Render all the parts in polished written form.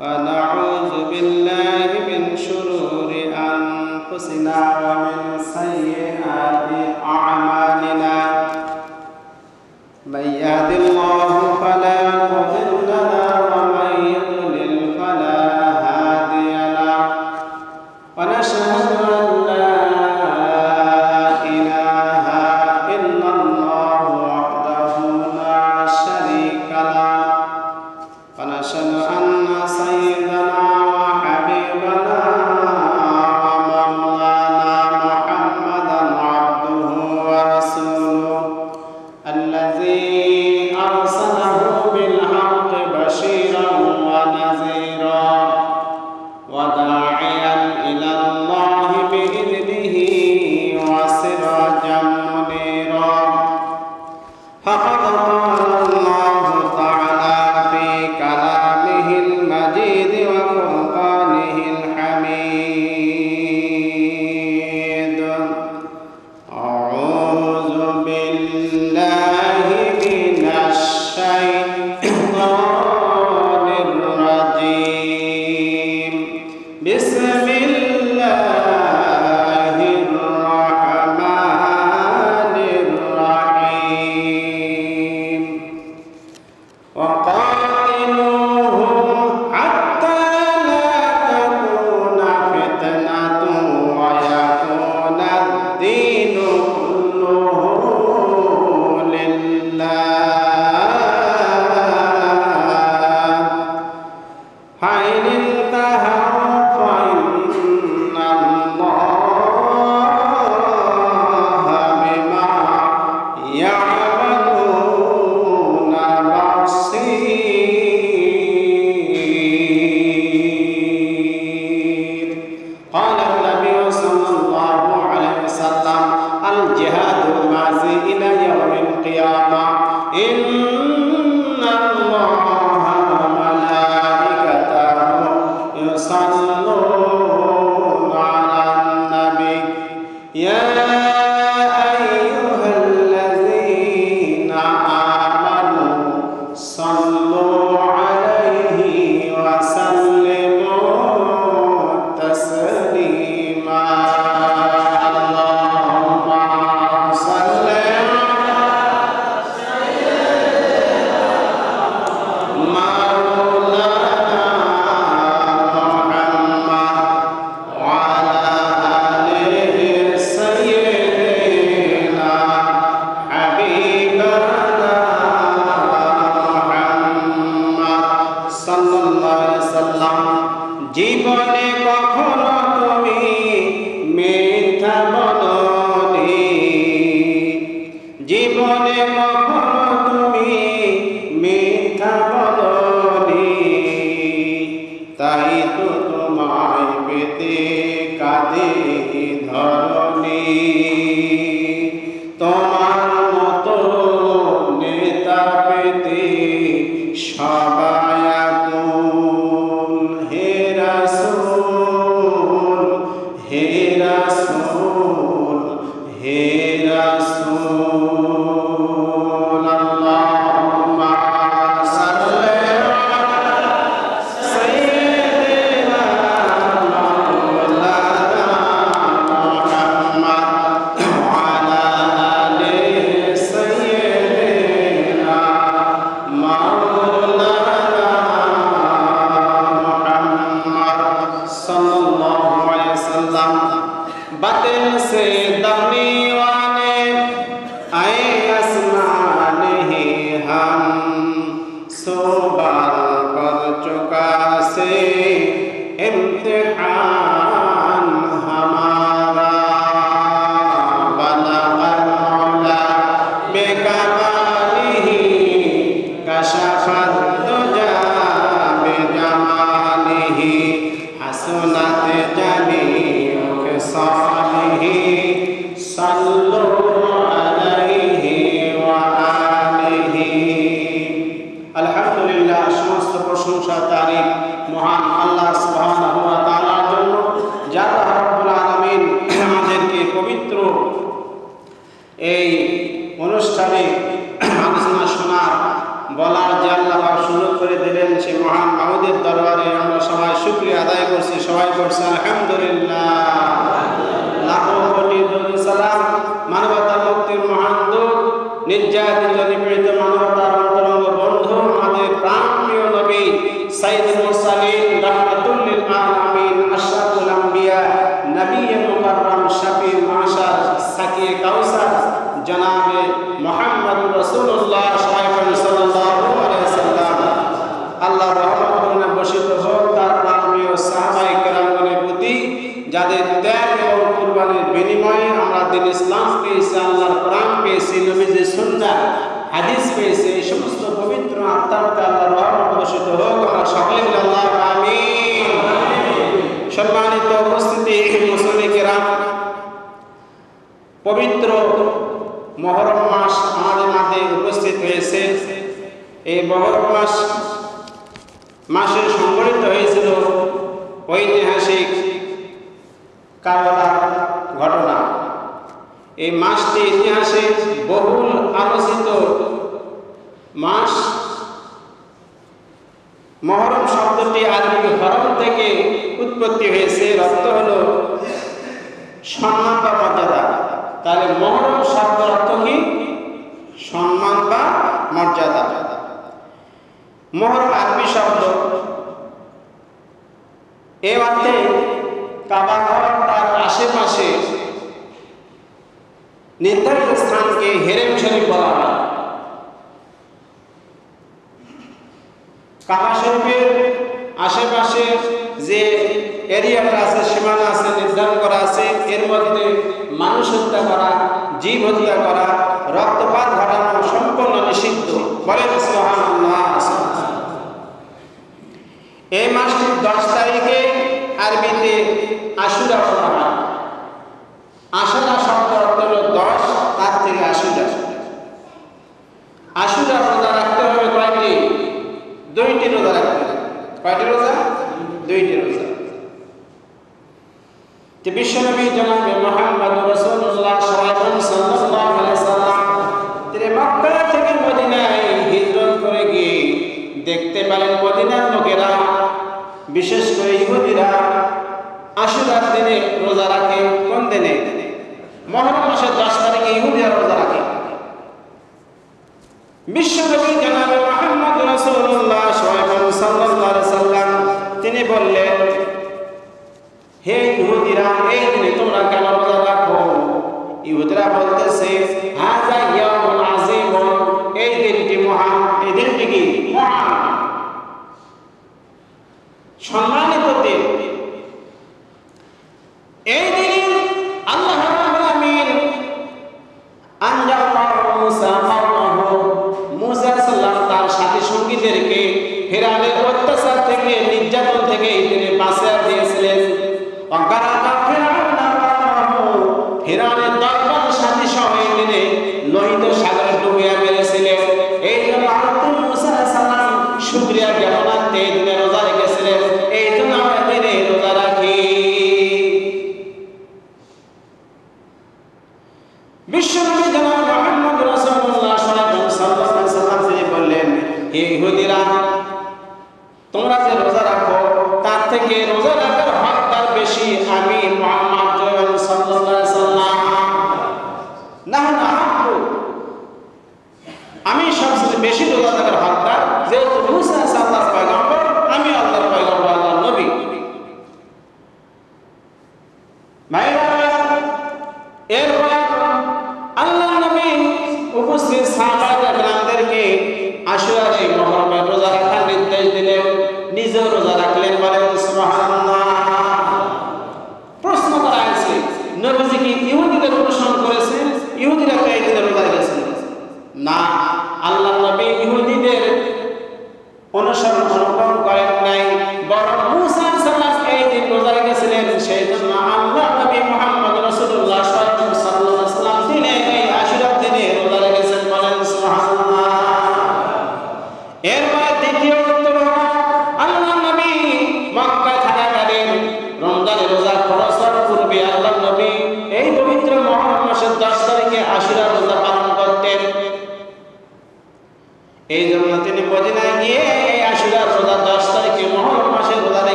ونعوذ بالله من شرور أنفسنا ومن سيئات أعمالنا من يهد الله فلا مضل له ومن يضلل فلا هادي له ونشهد أن لا إله إلا الله وحده لا شريك له ونشهد أن سيدنا وحبيبنا ومولانا محمدا عبده ورسوله الذي أرسله بالحق بشيرا ونذيرا وداعيا إلى الله بإذنه وسراجا منيرا فقد قال الله تعالى في كلامه المجيد وفرقانه الحميد أعوذ بالله من الشيطان الرجيم بسم الله الرحمن الرحيم وقاتلوهم حتى لا تكون فتنة ويكون الدين كله لله فإن انتهوا فإن الله بما يعملون بصير قال النبي صلى الله عليه وسلم الجهاد الماضي إلى يوم القيامة إن الله وملائكته يصلون على النبي يا أيها الذين آمنوا صلوا عليه وسلموا تسليما اللهم صل مولانا محمد وعلى آله سيدنا حبيبنا محمد صلى الله عليه وسلم জীবনে কখনো তুমি মিথ্যা বলোনি জীবনে কখনো তুমি মিথ্যা বলোনি তাই তো তোমায় পেতে কাঁদে ধরনি তোমার মতো নেতা পেতে সবাই আকুল হে রাসূল হে রাসূল হে রাসূল আল্লাহুম্মা সাল্লি আলা সাইয়্যিদিনা মাওলানা মুহাম্মদ ওয়া আলা আলি সাইয়্যিদিনা মাওলানা मुहम्मद सल्लल्लाहु अलैहि वसल्लम बातिल से दमीवाने आए आसमान ही हम सोबार कर चुका से इम्तिहान हमारा बलगल मौला बेकमालिही कशफत दुजा बेजमालिही हसनत जमीउ खिसालिही सल्लु अलैहि व आलिही আলহামদুলিল্লাহ সমস্ত প্রশংসা তারিফ মহান আল্লাহ সুবহানাহু ওয়া তাআলার জন্য যার রব্বুল আলামিন আমাদেরকে পবিত্র এই অনুষ্ঠানে আলোচনা শোনার বলার যে আল্লাহ সুযোগ করে দিলেন সে মহান মাহমুদ মাহবুদের দরবারে আমরা সবাই শুকরিয়া আদায় করছি, সবাই করছি আলহামদুলিল্লাহ। লাখো কোটি দরুদ সালাম মানবতার মুক্তির মহান দূত, নির্যাতিত নিপীড়িত মানবতার অন্তরঙ্গ বন্ধু, আমাদের প্রাণপ্রিয় নবী সাইয়্যিদুল মুরসালিন রাহমাতুল লিল আলামিন আশরাফুল আম্বিয়া নবিয়্যে মুকাররম শাফিউল মাশার সাকিয়ে কাউসার জনাবে মুহাম্মদুর রাসূলুল্লাহ সাল্লাল্লাহু আলাইহি ওয়াসাল্লাম আল্লাহর রহমত করুণা বর্ষিত হোক তার প্রাণপ্রিয় সাহাবায়ে কেরামগণের প্রতি, যাদের ত্যাগ এবং কুরবানির বিনিময়ে আমরা দিন ইসলাম পেয়েছি, আল্লাহর কোরআন পেয়েছি, নবীজির সুন্নাহ হাদিস পেয়েছি। এই সমস্ত পবিত্র আত্মাতে আল্লাহর রহমত বর্ষিত হোক। আমরা সকলে বলি আল্লাহুম্মা আমিন। সম্মানিত উপস্থিতি মুসলিম কিরাম, পবিত্র মুহররম মাস আমাদের মাঝে উপস্থিত হয়েছে। এই মুহররম মাসে সংঘটিত হয়েছিল ঐতিহাসিক কারবালার ঘটনা। এই মাসটি ইতিহাসে বহুল আলোচিত মাস। মুহররম শব্দটি আরবি হরম থেকে উৎপত্তি হয়েছে, অর্থ হলো সম্মান বা মর্যাদা। তাহলে মুহররম শব্দের অর্থ কি? সম্মান বা মর্যাদা। মুহররম আরবি শব্দ, এর অর্থে কাবা ঘর তার আশেপাশে নির্ধারিত স্থানকে হেরেম শরীফ বলা হয়। কাবা শরীফের আশেপাশে যে এরিয়াটা আছে, সীমানা আছে, নির্ধারণ করা আছে, এর মধ্যে মানুষ হত্যা করা, জীব হত্যা করা, রক্তপাত ঘটানো সম্পূর্ণ নিষিদ্ধ। বলেন সুবহানাল্লাহ। এই মাসটির 10 তারিখে আরবিতে আশুরা বলা হয়। আশুরা শব্দ অর্থ হলো 10, তার থেকে আশুরা। আশুরা রোজা রাখতে হবে কয়টি? 2টি রোজা রাখতে হবে। কয়টি রোজা? 2টি রোজা। যে বিশ্বনবী জনাবে মুহাম্মদুর রাসূলুল্লাহ সাল্লাল্লাহু আলাইহি সাল্লাম তিনি মক্কা থেকে মদিনায় হিজরত করে গিয়ে দেখতে পেলেন মদিনার লোকেরা, বিশেষ করে ইহুদিরা আশুরার দিনে রোজা রাখে। কোন দিনে? মুহররম মাসের 10 তারিখে ইহুদিরা রোজা রাখে। বিশ্বনবী জনাবে মুহাম্মদ রাসূলুল্লাহ সাল্লাল্লাহু আলাইহি সাল্লাম তিনি বললেন, হে ইহুদিরা, এই দিনে তোমরা কেন রোজা রাখো? ইহুদিরা বলতেছে, হাযা ইয়াউমুন আযীমুন, এই দিনটি মহান। এই দিনটি কি? মহান, সম্মানিত দিন। এই দিনে আল্লাহ রাব্বুল আলামিন আনজাল্লাহু মুসা কাওমাহু, মুসা সাল্লাল্লাহু তার সাথী সঙ্গীদেরকে ফিরআউনের অত্যাচার থেকে, নির্যাতন থেকে এই দিনে বাঁচিয়ে দিয়েছিলেন। ফিরআউনের দরবার সাথী সহ এই দিনে লোহিত সাগরে ডুবিয়ে মেরেছিলেন। এই জন্য মুসা আলাইহিস সালাম শুকরিয়া জ্ঞাপনার্থে এই দিনে রোজা রেখেছিলেন। এই জন্য আমরা দিনে রোজা রাখি। বিশ্বনবী জনাব মুহাম্মদ রাসূলুল্লাহ সাল্লাল্লাহু আলাইহি সাল্লাম তিনি বললেন, হে ইহুদিরা, তোমরা যে রোজা রাখো তার থেকে রোজা রাখার হকদার বেশি আমি মুহাম্মদ সাল্লাল্লাহু আলাইহি সাল্লাম। নাহনু আহাক্কু, আমি সবচেয়ে বেশি রোজা রাখার হকদার, যেহেতু মুসা আল্লাহর পয়গম্বর, আমি আল্লাহর পয়গম্বর, আল্লাহর নবী। এরপর আল্লাহর নবী উপস্থিত সাহাবায়ে কেরামদেরকে আশুরার এই মুহররমের রোজা রাখার নির্দেশ দিলেন, নিজেও রোজা রাখলেন। বলেন সুবহানাল্লাহ। প্রশ্ন করা হয়েছে, নবীজি কি ইহুদিদের অনুসরণ করেছেন? ইহুদিরা তো এই দিনে রোজা রেখেছেন। না, আল্লাহর নবী ইহুদিদের অনুসরণ অনুকরণ করেন নাই, বরং মুসা আলাইহিস সালাম এই দিন রোজা রেখেছিলেন। সেই জন্য আল্লাহর নবী মুহাম্মদ রাসূলুল্লাহ সাল্লাল্লাহু আলাইহি সাল্লাম তিনি এই আশুরার দিনে রোজা রেখেছেন। বলেন সুবহানাল্লাহ। এরপর দ্বিতীয় উত্তর হলো, আল্লাহর নবী মক্কায় থাকাকালীন রমজানের রোজা ফরজ হওয়ার পূর্বে আল্লাহর নবী এই পবিত্র মুহররম মাসের 10 তারিখে আশুরা রোজা পালন করতেন।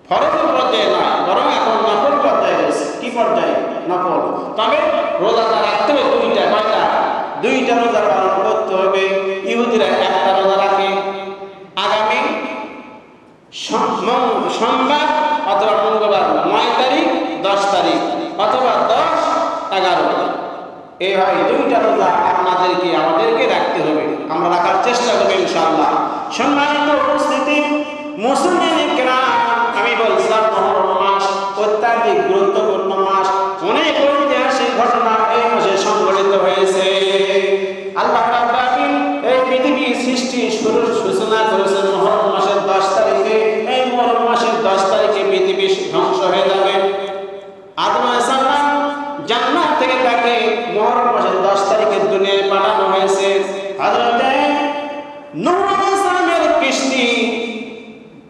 ফরজের পর্যায়ে নয়, বরং এখন নফল পর্যায়ে রয়েছে। কি পর্যায়ে? নফল। তবে রোজাটা রাখতে হবে দুইটা। কয়টা? দুইটা রোজা পালন করতে হবে। ইহুদিরা একটা রোজা রাখে আগামী সোমবার অথবা মঙ্গলবার, 9 তারিখ 10 তারিখ অথবা 10, 11। এইভাবে দুইটা রোজা আমাদেরকে রাখতে হবে। আমরা রাখার চেষ্টা করব ইনশাআল্লাহ। সম্মানিত উপস্থিতি, মুসলিম কিরাম, আমি বলছিলাম মুহররম মাস অত্যাধিক গুরুত্বপূর্ণ মাস। অনেক ঐতিহাসিক ঘটনা এই মাসে সংঘটিত হয়েছে। আল্লাহ রাব্বুল আলামিন এই পৃথিবী সৃষ্টি সূচনা করেছেন মুহররম মাসের 10 তারিখে। এই মুহররম মাসের 10 তারিখে পৃথিবী ধ্বংস হয়ে যাবে। আদম আলাইহিস সালাম জান্নাত থেকে তাকে মুহররম মাসের 10 তারিখে দুনিয়ায় পাঠানো হয়েছে। হযরতে নূহ আলাইহিস সালামের কিস্তি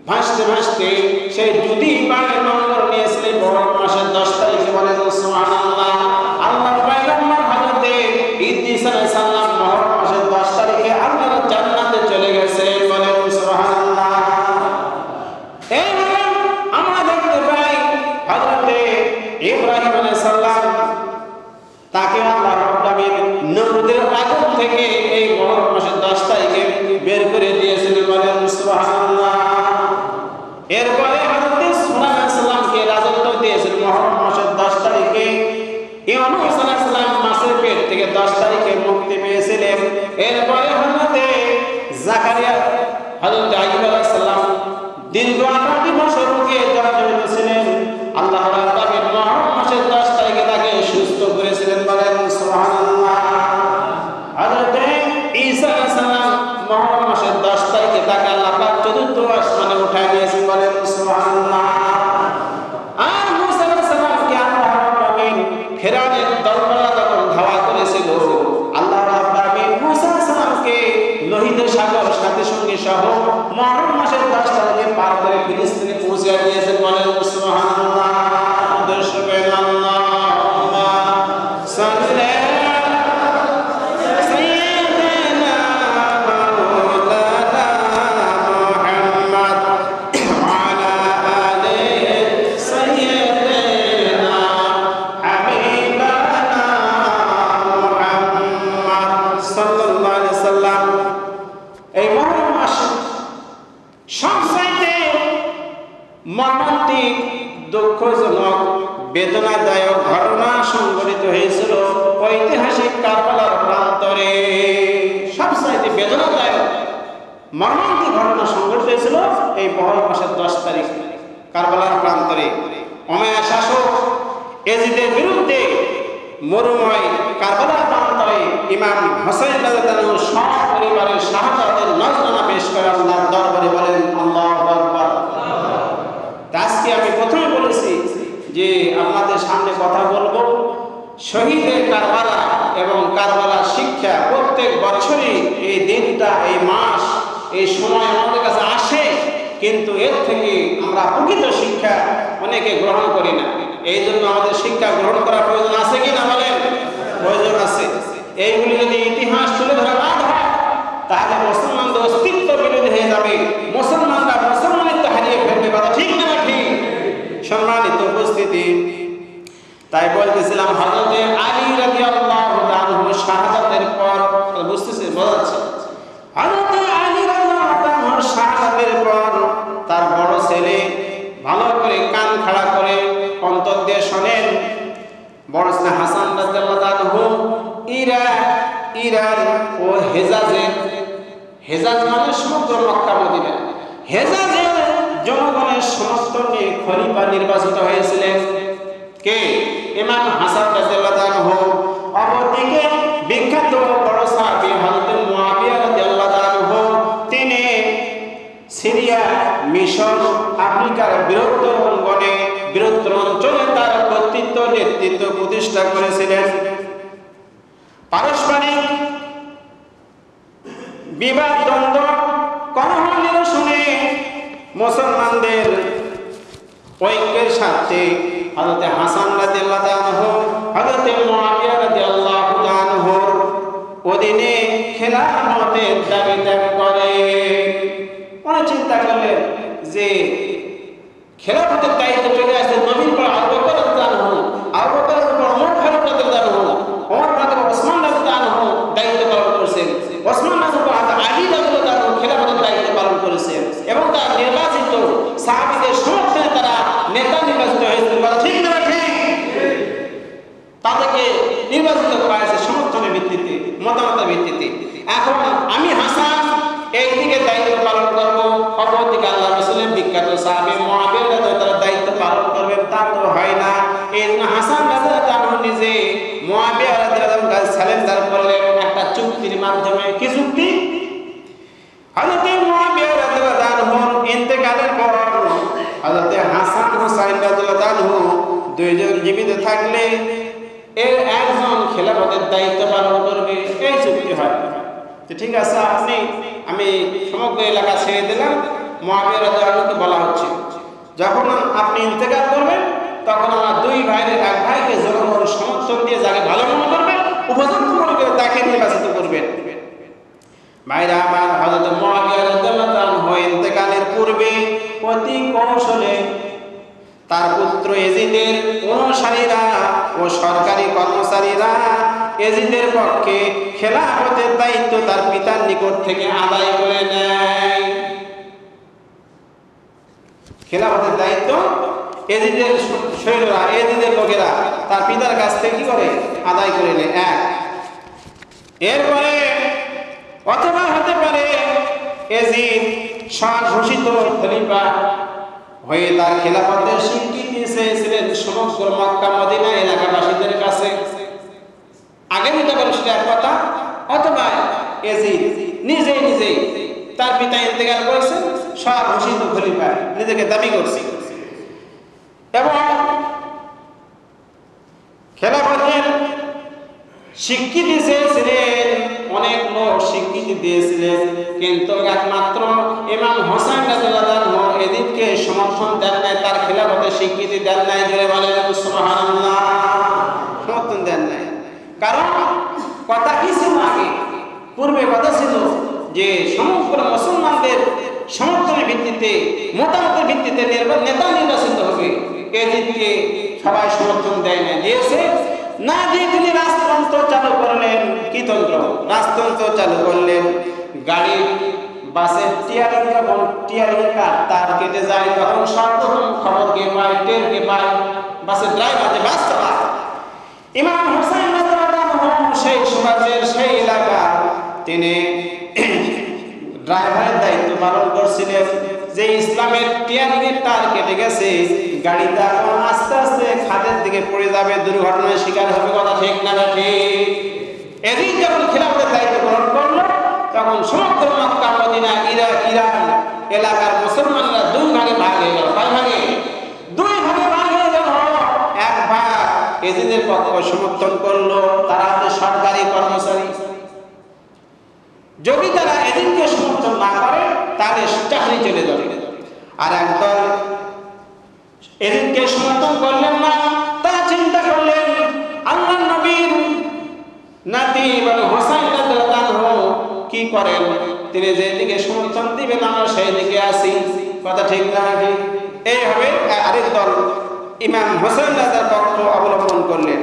ভাসতে ভাসতে সেই দুটি পানির নম্বর নিয়েছিলেন মুহররম মাসের 10 তারিখে। বলেন সুবহানাল্লাহ। আল্লাহর পয়গম্বর হযরতে ইদ্রিস আলাইহিস সালাম মুহররম মাসের 10 তারিখে আল্লাহর জান্নাতে চলে গেছে। বলেন সুবহানাল্লাহ। এইভাবে আমরা দেখতে পাই হযরতে ইব্রাহিম আলাইহিস সালাম তাকে আল্লাহ রাব্বুল আলামিন নমরুদের আগুন থেকে এই মুহররম মাসের 10 তারিখে বের করে দিয়েছিলেন। বলেন সুবহানাল্লাহ। এরপরে হযরতে সুলাইমান আলাইহিস সালামকে রাজত্ব দিয়েছিলেন মুহররম মাসের 10 তারিখে। ইউনূস আলাইহিস সালাম মাছের পেট থেকে 10 তারিখে মুক্তি পেয়েছিলেন। এরপরে হযরতে জাকারিয়া, হযরতে আইয়ুব আলাইহিস সালাম দীর্ঘ 18 বছর রোগে জর্জরিত ছিলেন। আল্লাহ রাব্বুল আলামিন মুহররম মাসের 10 তারিখে তাকে সুস্থ করেছিলেন। বলেন সুবহানাল্লাহ। হযরতে ঈসা আলাইহিস সালাম মুহররম মাসের 10 তারিখে তাকে আল্লাহ পাক চতুর্থ আসমানে উঠায় নিয়েছেন। বলেন সুবহানাল্লাহ। আর মূসা আলাইহিস সালামকে আল্লাহ রাব্বুল আলামিন ফিরআউনের দরবারে যখন ধাওয়া করেছিল, আল্লাহ রাব্বুল আলামিন মূসা আলাইহিস সালামকে লোহিত সাগর সাথে সঙ্গে সহ মুহররম মাসের 10 তারিখে পার করে ফিলিস্তিনে পৌঁছে দিয়েছেন। বলেন সুবহানাল্লাহ। আল্লাহুম্মা সাল্লি মর্মান্তিক দুঃখজনক বেদনাদায়ক ঘটনা সংঘটিত হয়েছিল ঐতিহাসিক কারবালার প্রান্তরে। সবচাইতে বেদনাদায়ক মর্মান্তিক ঘটনা সংঘটিত হয়েছিল এই মুহররম মাসের 10 তারিখ কারবালার প্রান্তরে। উমাইয়া শাসক এজিদের বিরুদ্ধে মরুময় কারবালার প্রান্তরে ইমাম হোসেন রাদিয়াল্লাহু আনহু সপরিবারের শাহাদাতের নজরানা পেশ করে আল্লাহর দরবারে। বলেন আল্লাহু আকবার। আজকে আমি প্রথমে বলেছি যে আপনাদের সামনে কথা বলবো শহীদের কারবালা এবং কারবালার শিক্ষা। প্রত্যেক বছরই এই দিনটা, এই মাস, এই সময় আমাদের কাছে আসে, কিন্তু এর থেকে আমরা প্রকৃত শিক্ষা অনেকে গ্রহণ করি না। এই জন্য আমাদের শিক্ষা গ্রহণ করার প্রয়োজন আছে কি না? বলেন প্রয়োজন আছে। এইগুলি যদি ইতিহাস তুলে ধরা না হয় তাহলে মুসলমানদের অস্তিত্ব বিরোধী হয়ে যাবে। মুসলমানরা মুসলমানিত্ব হারিয়ে ফেলবে। কথা ঠিক না? ঠিক। সম্মানিত উপস্থিতি, তাই বলতেছিলাম হযরতে আলী রাদিয়াল্লাহু তাআলা শাহাদাতের পর, বুঝতেছেন? বোঝাচ্ছে হযরতে আলী রাদিয়াল্লাহু তাআলা শাহাদাতের পর তার বড় ছেলে, ভালো করে কান খাড়া করে অন্তর দিয়ে শোনেন, বড় ছেলে হাসান রাদিয়াল্লাহু তাআলা ইরান ও হেজাজ মানে সমগ্র মক্কা মদিনা, হেজাজের জনগণের সমর্থন নিয়ে খলিফা নির্বাচিত হয়েছিলেন কে? ইমাম হাসান রাদিয়াল্লাহু আনহু। অপরদিকে বিখ্যাত বড় সাহাবী হযরত মুআবিয়া রাদিয়াল্লাহু আনহু, তিনি সিরিয়া, মিশর, আফ্রিকার বৃহত্তর অঞ্চলে তার কর্তৃত্ব নেতৃত্ব প্রতিষ্ঠা করেছিলেন। পারস্পরিক বিবাদ দ্বন্দ্ব কলহ নিরসনে মুসলমানদের ঐক্যের সাথে হযরতে হাসান রাদিয়াল্লাহু আনহু হযরতে মুআবিয়া রাদিয়াল্লাহু আনহুর অধীনে খেলাফতের দাবি করে। ওরা চিন্তা করলেন যে খেলাফতের দায়িত্ব চলে আসছে নবীর পর আবু বকর রাদিয়াল্লাহু আনহু, আবু বকরের পর ওমর ফারুক রাদিয়াল্লাহু আনহু, ওমর ফারুক ওসমান রাদিয়াল্লাহু আনহু দায়িত্ব পালন করেছেন, ওসমান রাদিয়াল্লাহু আনহু আলী রাদিয়াল্লাহু আনহু খেলাফতের দায়িত্ব পালন করেছেন এবং তার নির্বাচিত সাহাবীদের সমর্থনে তারা নেতা নির্বাচিত হয়েছিল। ঠিক না ঠিক? তাদেরকে নির্বাচিত করা হয়েছে সমর্থনের ভিত্তিতে, মতামতের ভিত্তিতে। এখন আমি হাসান এই দিকে দায়িত্ব পালন করব, অপরদিকে আল্লাহ রাসূলের বিখ্যাত সাহাবী মুআবিয়া রাদিয়াল্লাহু তাআলা দায়িত্ব পালন করবেন, তা তো হয় না। এই জন্য হাসান রাদিয়াল্লাহু তাআলা নিজে মুআবিয়া রাদিয়াল্লাহু তাআলার কাছে সালেন্ডার করলেন একটা চুক্তির মাধ্যমে। কি চুক্তি? হযরত মুআবিয়া রাদিয়াল্লাহু তাআলার ইন্তেকালের পর হযরত হাসান হুসাইন রাদিয়াল্লাহু তাআলা দুইজন জীবিত থাকলে এর একজন খেলাফতের দায়িত্ব পালন করবে, এই চুক্তি হয়। ঠিক আছে, আমি সমগ্র এলাকা ছেড়ে দিলাম, মুআবিয়া রাদিয়াল্লাহু আনহুকে বলা হচ্ছে যখন আপনি ইন্তেকাল করবেন তখন আমার দুই ভাইয়ের এক ভাইকে জনগণ সমর্থন দিয়ে যাকে ভালো মনে করবেন, উপযুক্ত মনে করে তাকে নির্বাচিত করবেন। ভাইরা আমার, হযরত মুআবিয়া রাদিয়াল্লাহু আনহু ইন্তেকালের পূর্বে অতি কৌশলে তার পুত্র এজিদের অনুসারীরা ও সরকারি কর্মচারীরা এজিদের পক্ষে খেলাফতের দায়িত্ব তার পিতার নিকট থেকে আদায় করে নেয়। খেলাফতের দায়িত্ব এজিদের সৈন্যরা, এজিদের লোকেরা তার পিতার কাছ থেকে কি করে? আদায় করে নেয়। এক, এরপরে অথবা হতে পারে এজিদ স্বঘোষিত খলিফা হয়ে তার খেলাফতের স্বীকৃতি চেয়েছিলেন সমগ্র মক্কা মদিনা এলাকাবাসীদের কাছে। আগে হতে পারে সেটা এক কথা, অথবা এজিদ নিজেই তার পিতা ইন্তেকাল করেছেন, স্বঘোষিত খলিফা নিজেকে দাবি করছে এবং খেলাফতের স্বীকৃতি চেয়েছিলেন। অনেক লোক স্বীকৃতি দিয়েছিলেন, কিন্তু একমাত্র ইমাম হোসেন রাদিয়াল্লাহু আনহু এজিদকে সমর্থন দেন নাই, তার খেলাফতের স্বীকৃতি দেন নাই। জোরে বলেন সুবহানাল্লাহ। সমর্থন দেন নাই, কারণ কথা কি ছিল? আগে পূর্বে কথা ছিল যে সমগ্র মুসলমানদের সমর্থনের ভিত্তিতে, মতামতের ভিত্তিতে নেতা নির্বাচিত হবে। এজিদকে সবাই সমর্থন দেয় না, দিয়েছে না দিয়ে তিনি রাজতন্ত্র চালু করলেন। কি তন্ত্র? রাজতন্ত্র চালু করলেন। গাড়ি বাসের টিয়ারিং তার কেটে যায়, তখন সর্বপ্রথম খবর কে পায়? টেরকে পায় বাসের ড্রাইভার, যে বাস চালায়। ইমাম হোসেন রাদিয়াল্লাহু আনহু সেই সমাজের, সেই এলাকা তিনি ড্রাইভারের দায়িত্ব পালন করছিলেন। যে ইসলামের টিয়ারিংয়ের তার কেটে গেছে, গাড়িটা এখন আস্তে আস্তে খাদের দিকে পড়ে যাবে, দুর্ঘটনার শিকার হবে। কথা ঠিক না ঠিক? এদিন যখন খেলাফতের দায়িত্ব গ্রহণ করলো তখন সমগ্র মক্কা মদিনা ইরাক ইরান এলাকার মুসলমানরা দুই ভাগে ভাগ হয়ে গেল। কয় ভাগে? দুই ভাগে ভাগ হয়ে গেল। এক ভাগ এজিদের পক্ষ সমর্থন করলো, তারা সরকারি কর্মচারী। যদি তারা এজিদকে সমর্থন না করে তাহলে চাকরি চলে যাবে। আর একদল এজিদকে সমর্থন করলেন না, তারা চিন্তা করলেন আল্লাহর নবীর নাতি ইমাম হোসেন রাদিয়াল্লাহু আনহু কি করেন, তিনি যেদিকে সমর্থন দিবেন আমরা সেই দিকে আসি। কথা ঠিক না ঠিক? এইভাবে আরেক দল ইমাম হোসেন রাজার পক্ষ অবলম্বন করলেন।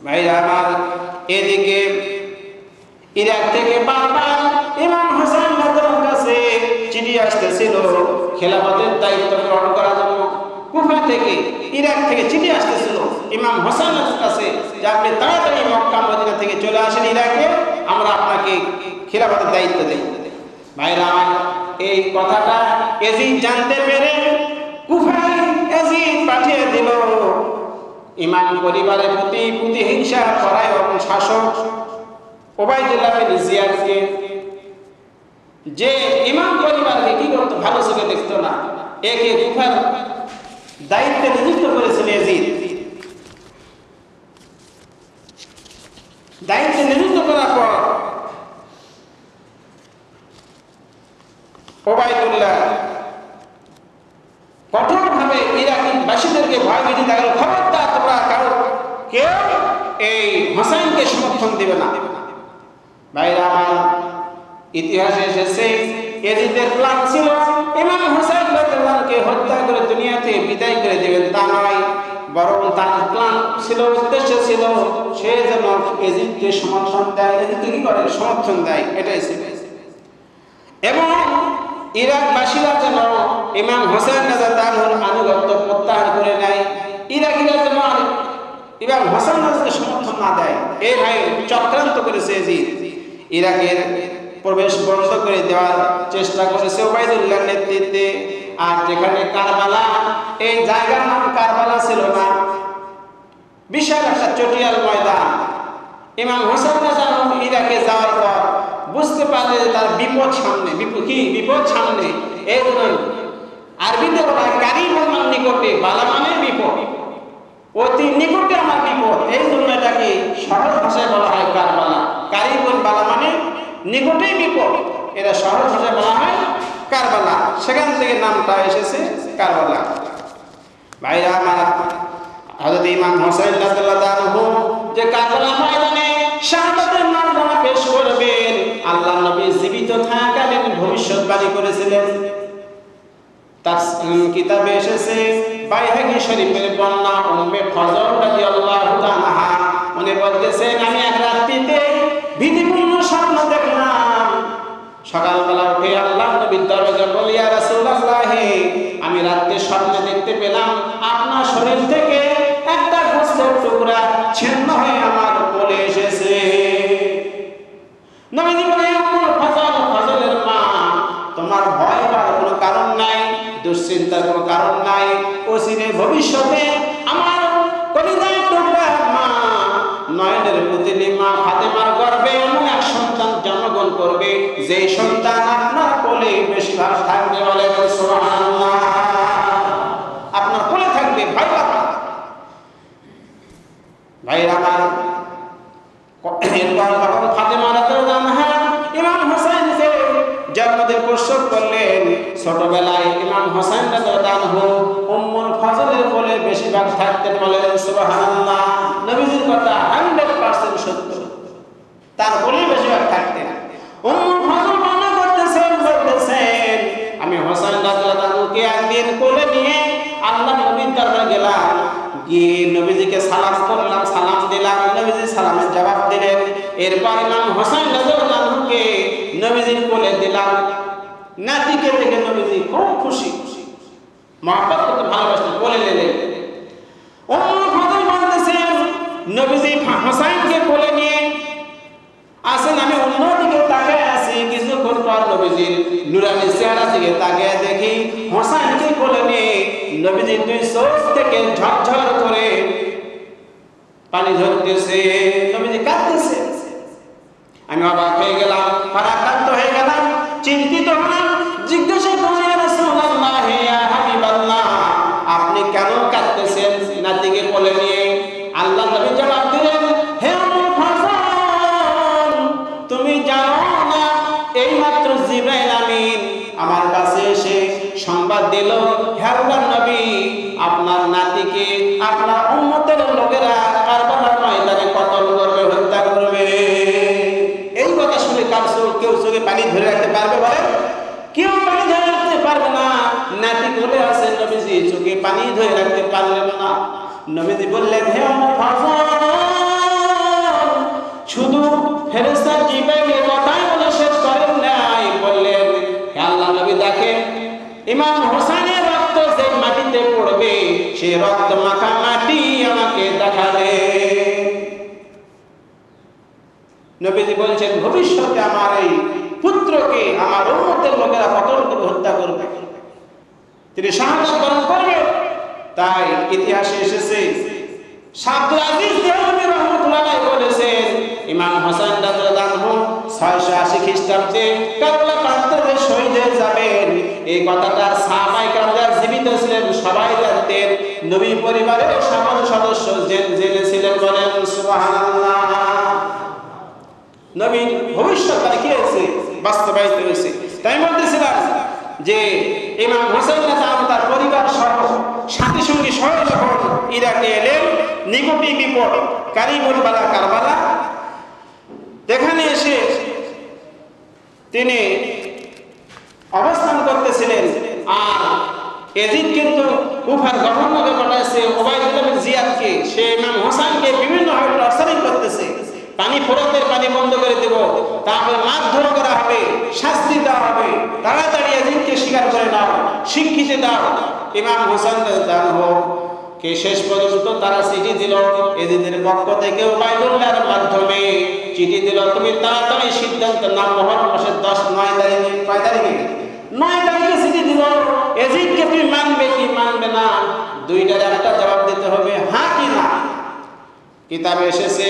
ভাইরা আমার, এদিকে ইরাক থেকে বারবার ইমাম হোসেন রাজার কাছে চিঠি আসতেছিল খেলাফতের দায়িত্ব গ্রহণ করার জন্য। কুফা থেকে, ইরাক থেকে চিঠি আসতেছিল ইমাম হোসেন রাজার কাছে যে আপনি তাড়াতাড়ি মক্কা মদিনা থেকে চলে আসেন ইরাকে, আমরা আপনাকে খেলাফতের দায়িত্ব দেব। ভাইরা আমার, এই কথাটা এজিদ জানতে পেরে কুফায় এজিদ পাঠিয়ে দিল ইমাম পরিবারের প্রতি প্রতিহিংসা পরায়ণ শাসক ওবাইদুল্লাহ বিন জিয়াদকে, যে ইমাম পরিবারকে কি করতো? ভালো চোখে দেখতো না। একে কুফার দায়িত্বে নিযুক্ত করেছিল এজিদ। দায়িত্বে নিযুক্ত করার পর ওবাইদুল্লাহ কঠোরভাবে ইরাকিবাসীদেরকে ভয় ভীতি দেখালো, খবরদার তোমরা কেউ এই হোসেনকে সমর্থন দেবে না। ভাইরা আমার, ইতিহাসে এসেছে এজিদের প্ল্যান ছিল ইমাম হোসেন রাদিয়াল্লাহুকে হত্যা করে দুনিয়াতে বিদায় করে দেবেন, তা নয়, বরং তার প্ল্যান ছিল, উদ্দেশ্য ছিল সে যেন এজিদকে সমর্থন দেয়, এজিদকে কি করে সমর্থন দেয়, এটাই ছিল। এবং ইরাকবাসীরা যেন ইমাম হোসেন রাদিয়াল্লাহুর আনুগত্য প্রত্যাহার করে নেয়, ইরাকিরা যেন ইমাম হোসেন রাদিয়াল্লাহুকে সমর্থন না দেয়, এই ভাই চক্রান্ত করেছে এজিদ। ইরাকের প্রবেশ বন্ধ করে দেওয়ার চেষ্টা করেছে ওবাইদুল্লাহর নেতৃত্বে। আর যেখানে কারবালা, এই জায়গার নাম কারবালা ছিল না, বিশাল একটা চটিয়াল ময়দান। ইমাম হোসেন রাদিয়াল্লাহু ইরাকে যাওয়ার পর বুঝতে পারলে তার বিপদ সামনে, বিপদ সামনে। এই জন্য আরবিতে বলা হয় কারিবুল নিকটে, বালা মানে বিপদ, অতি নিকটে আমার বিপদ। এই জন্য এটাকে সহজ ভাষায় বলা হয় কারবালা। কারিবুল বালা মানে নিকটেই বিপদ, এটা সহজ ভাষায় বলা হয় কারবালা, সেখান থেকে নামটা এসেছে কারবালা। ভাইরা আমার, হযরত ইমাম হোসেন রাদিয়াল্লাহু আনহু যে কারবালা ময়দানে শাহাদাতের মানদণ্ড পেশ করবেন, আল্লাহর নবী জীবিত থাকাকালীন ভবিষ্যৎবাণী করেছিলেন। তার কিতাবে এসেছে, বাইহাকী শরীফের বর্ণনা, উম্মে ফজল রাদিয়াল্লাহু তাআলা উনি বলতেছেন, আমি এক রাত্রিতে ভীতিপূর্ণ স্বপ্ন দেখলাম। সকালবেলা উঠে আল্লাহর নবীর দরজায় বলি, ইয়া রাসূলুল্লাহ, আমি রাতে স্বপ্নে দেখতে পেলাম আপনার শরীর থেকে একটা গোশতের টুকরা ছিন্ন হয়ে আমার কোলে এসেছে। নবীজি বলে, উম্মে ফজল, ফজলের মা, তোমার ভয় পাওয়ার কোনো কারণ নাই, দুশ্চিন্তার কোনো কারণ নাই। অচিরে ভবিষ্যতে আমার কলিজার টুকরা মা, নয়নের পুতলি মা ফাতেমার গর্ভে এমন এক সন্তান জন্মগ্রহণ করবে, যে সন্তান আপনার কোলে বেশিরভাগ থাকবে। বলে সুবহানাল্লাহ, আপনার কোলে থাকবে, ভয় পাবে। ভাইরা আমার, এরপর যখন ফাতেমা রাদিয়াল্লাহু আনহা ইমাম হোসেনকে জন্মদিন প্রসব করলেন, ছোটবেলায় ইমাম হোসেন রাদিয়াল্লাহু আনহু উম্মুল ফজলের কোলে বেশিরভাগ থাকতেন। বলেন সুবহানাল্লাহ, নবীজির কথা 100% সত্য, তার কোলে বেশিরভাগ থাকতেন। উম্মুল ফজল বর্ণনা করতেছেন, আমি হোসেন রাদিয়াল্লাহু আনহুকে একদিন কোলে নিয়ে আল্লাহর নবীর দরবারে গেলাম, গিয়ে নবীজিকে সালাম করলাম, সালাম দিলাম, নবীজি সালামের জবাব দিলেন। এরপর ইমাম হোসেন রাদিয়াল্লাহু আনহুকে নবীজির কোলে দিলাম। নাতিকে দেখে নবীজি খুব খুশি, মহব্বত করতে ভালোবাসতেন, কোলে নিলেন। উম্মুল ফজল বলতেছেন, নবীজি হোসেনকে কোলে নিয়ে আসেন, আমি অন্যদিকে তাকায় আছি। কিছুক্ষণ পর নবীজির নুরানি চেহারা দিকে তাকিয়ে দেখি হোসেনকে কোলে নিয়ে নবীজির দুই চোখ থেকে ঝরঝর করে পানি ঝরতেছে, নবীজি কাঁদতেছে। আমি অবাক হয়ে গেলাম, ভারাক্রান্ত হয়ে গেলাম, চিন্তিত হলাম। জিজ্ঞাসা করলাম, ইয়া রাসূলুল্লাহ, ইয়া হাবিবাল্লাহ, আপনি কেন কাঁদতেছেন নাতিকে কোলে নিয়ে? আল্লাহর নবী জবাব দিলেন, হে উম্মুল ফজল, তুমি জানো না এইমাত্র জিবরাইল আমিন আমার কাছে এসে সংবাদ দিল, হে আল্লাহর নবী, আপনার নাতিকে আপনার উম্মতের লোকেরা কারবালার ময়দানে কতল করবে, হত্যা করবে। এই কথা শুনে কেউ চোখে পানি ধরে রাখতে পারবে? বলে কেউ পানি ধরে রাখতে পারবে না। নাতি কোলে আছে, নবীজি চোখে পানি ধরে রাখতে পারলেন না। নবীজি বললেন, হে উম্মুল ফজল, শুধু ফেরেশতা জিবরাইলের কথাই বলে শেষ করেন নাই, বললেন, হে আল্লাহর নবী, দেখেন ইমাম হোসেনের রক্ত যে মাটিতে পড়বে, সে রক্ত মাখা মাটি আমাকে দেখাবে। নবীজি বলছেন, ভবিষ্যতে আমার এই পুত্রকে আমার উম্মতের লোকেরা কতল করে হত্যা করবে, তিনি শাহাদাত বরণ করবে। তাই ইতিহাসে এসেছে, আব্দুল আজিজ দেওবন্দি রাহমাতুল্লাহ আলাইহি বলেছেন, ইমাম হোসেন রাদিয়াল্লাহু আনহু 680 খ্রিস্টাব্দে কারবালা প্রান্তরে শহীদ হয়ে যাবেন। এই কথাটা সাহাবায়ে কেরাম যারা জীবিত ছিলেন সবাই জানতেন, নবী পরিবারের সকল সদস্য জেনেছিলেন। বলেন সুবহানাল্লাহ, নবীর ভবিষ্যৎবাণী কি হয়েছে, বাস্তবায়িত হয়েছে। তাই বলতেছিলাম যে ইমাম হোসেন রাদিয়াল্লাহু তার পরিবার সহ সাথী সঙ্গী সহ যখন ইরাকে এলেন, নিকটে বিপদ কারিবুল বালা কারবালা, এখানে এসে তিনি অবস্থান করতেছিলেন। আর এজিদ কিন্তু কুফার গভর্নরকে পাঠাইছে ওবায়দুল্লাহ বিন জিয়াদকে, সে ইমাম হোসেনকে বিভিন্নভাবে টর্চারিং করতেছে। পানি ফোরাতের পানি বন্ধ করে দেব, তারপরে মারধর করা হবে, শাস্তি দেওয়া হবে, তাড়াতাড়ি এজিদকে স্বীকার করে নাও, শিক্ষিত দাও। ইমাম হোসেন কে শেষ পর্যন্ত তারা চিঠি দিল এজিদের পক্ষ থেকে ওবায়দুল্লাহর মাধ্যমে চিঠি দিল, তুমি তাড়াতাড়ি সিদ্ধান্ত নাও। মুহররম মাসের 9 তারিখে 9 তারিখে চিঠি দিল, এজিদকে তুমি মানবে কি মানবে না, দুইটার একটা জবাব দিতে হবে, হ্যাঁ কি না। কিতাবে এসেছে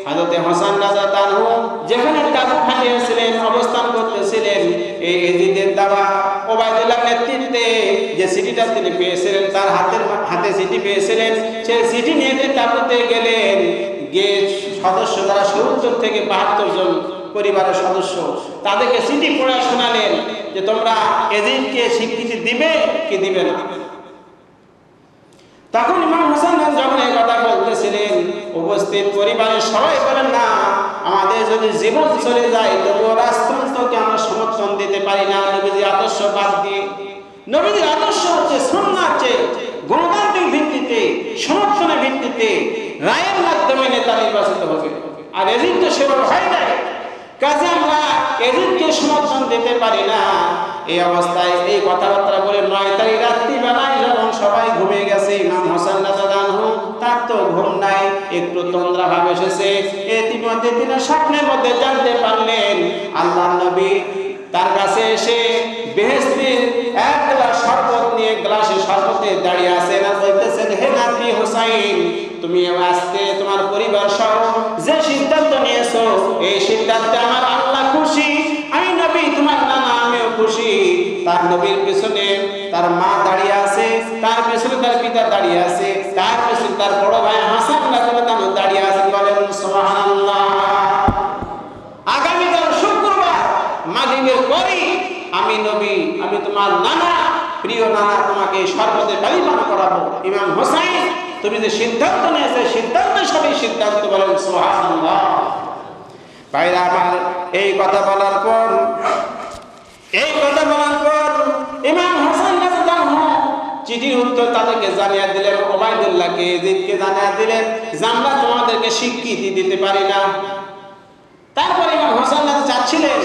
হযরত হাসান রাদিয়াল্লাহু আনহু যেখানে তাবু খাটিয়েছিলেন, অবস্থান করতেছিলেন, এই এজিদের দাওয়া ওবায়দুল্লাহর নেতৃত্বে যে চিঠিটা তিনি পেয়েছিলেন, তার হাতে চিঠি পেয়েছিলেন, সেই চিঠি নিয়ে তাবুতে গেলেন। গিয়ে সদস্য যারা 70 থেকে 72 জন পরিবারের সদস্য, তাদেরকে চিঠি পড়ে শোনালেন যে তোমরা এজিদকে স্বীকৃতি দিবে কি দিবে না। তখন ইমাম হোসেন যখন এই কথা বলতেছিলেন, উপস্থিত পরিবারের সবাই বলেন না, আমাদের যদি জীবন চলে যায় তবুও রাষ্ট্রকে আমরা সমর্থন দিতে পারি না নবীজির আদর্শ বাদ দিয়ে। নবীজির আদর্শ হচ্ছে সুন্নাহ, গণতান্ত্রিক ভিত্তিতে, সমর্থনের ভিত্তিতে, রায়ের মাধ্যমে নেতা নির্বাচিত হবে। আর এজিদ তো সেভাবে হয় নাই, কাজে আমরা এজিদকে সমর্থন দিতে পারি না। এই অবস্থায় এই কথাবার্তা বলে 9 তারিখ রাত্রিবেলায় যখন সবাই ঘুমিয়ে গেছে, ইমাম হোসেন রাদিয়াল্লাহু আনহু তার তো ঘুম নাই, একটু তন্দ্রা ভাব এসেছে। ইতিমধ্যে তিনি স্বপ্নের মধ্যে জানতে পারলেন আল্লাহর নবী তার কাছে এসে বেহেশতের এক গ্লাস শরবত নিয়ে গ্লাসে শরবতে দাঁড়িয়ে আছেন আর বলতেছেন, হে নাতি হোসাইন, তুমি আজকে তোমার পরিবার সহ যে সিদ্ধান্ত নিয়েছো, এই সিদ্ধান্তে আমার আল্লাহ খুশি, আমি নবী তোমার নানা আমিও খুশি। তার নবীর পিছনে তার মা দাঁড়িয়ে আছে, তার পিছনে তার পিতা দাঁড়িয়ে আছে, তার পিছনে তার বড় ভাই হাসান রাদিয়াল্লাহু আনহু দাঁড়িয়ে আছে। বলেন সুবহানাল্লাহ। আগামীকাল শুক্রবার মাগরিবের পরই আমি নবী, আমি তোমার নানা, প্রিয় নানা, তোমাকে শরবতে পানি পান করাবো। ইমাম হোসেন, তুমি যে সিদ্ধান্ত নিয়েছে সিদ্ধান্ত সবই সিদ্ধান্ত। বলেন সুবহানাল্লাহ। ভাইরা আমার, এই কথা বলার পর ইমাম হোসেন রাদিয়াল্লাহু আনহু চিঠির উত্তর তাদেরকে জানিয়ে দিলেন, ওবায়দুল্লাহকে, এজিদকে জানিয়ে দিলেন যে আমরা তোমাদেরকে স্বীকৃতি দিতে পারি না। তারপরে ইমাম হোসেন চাচ্ছিলেন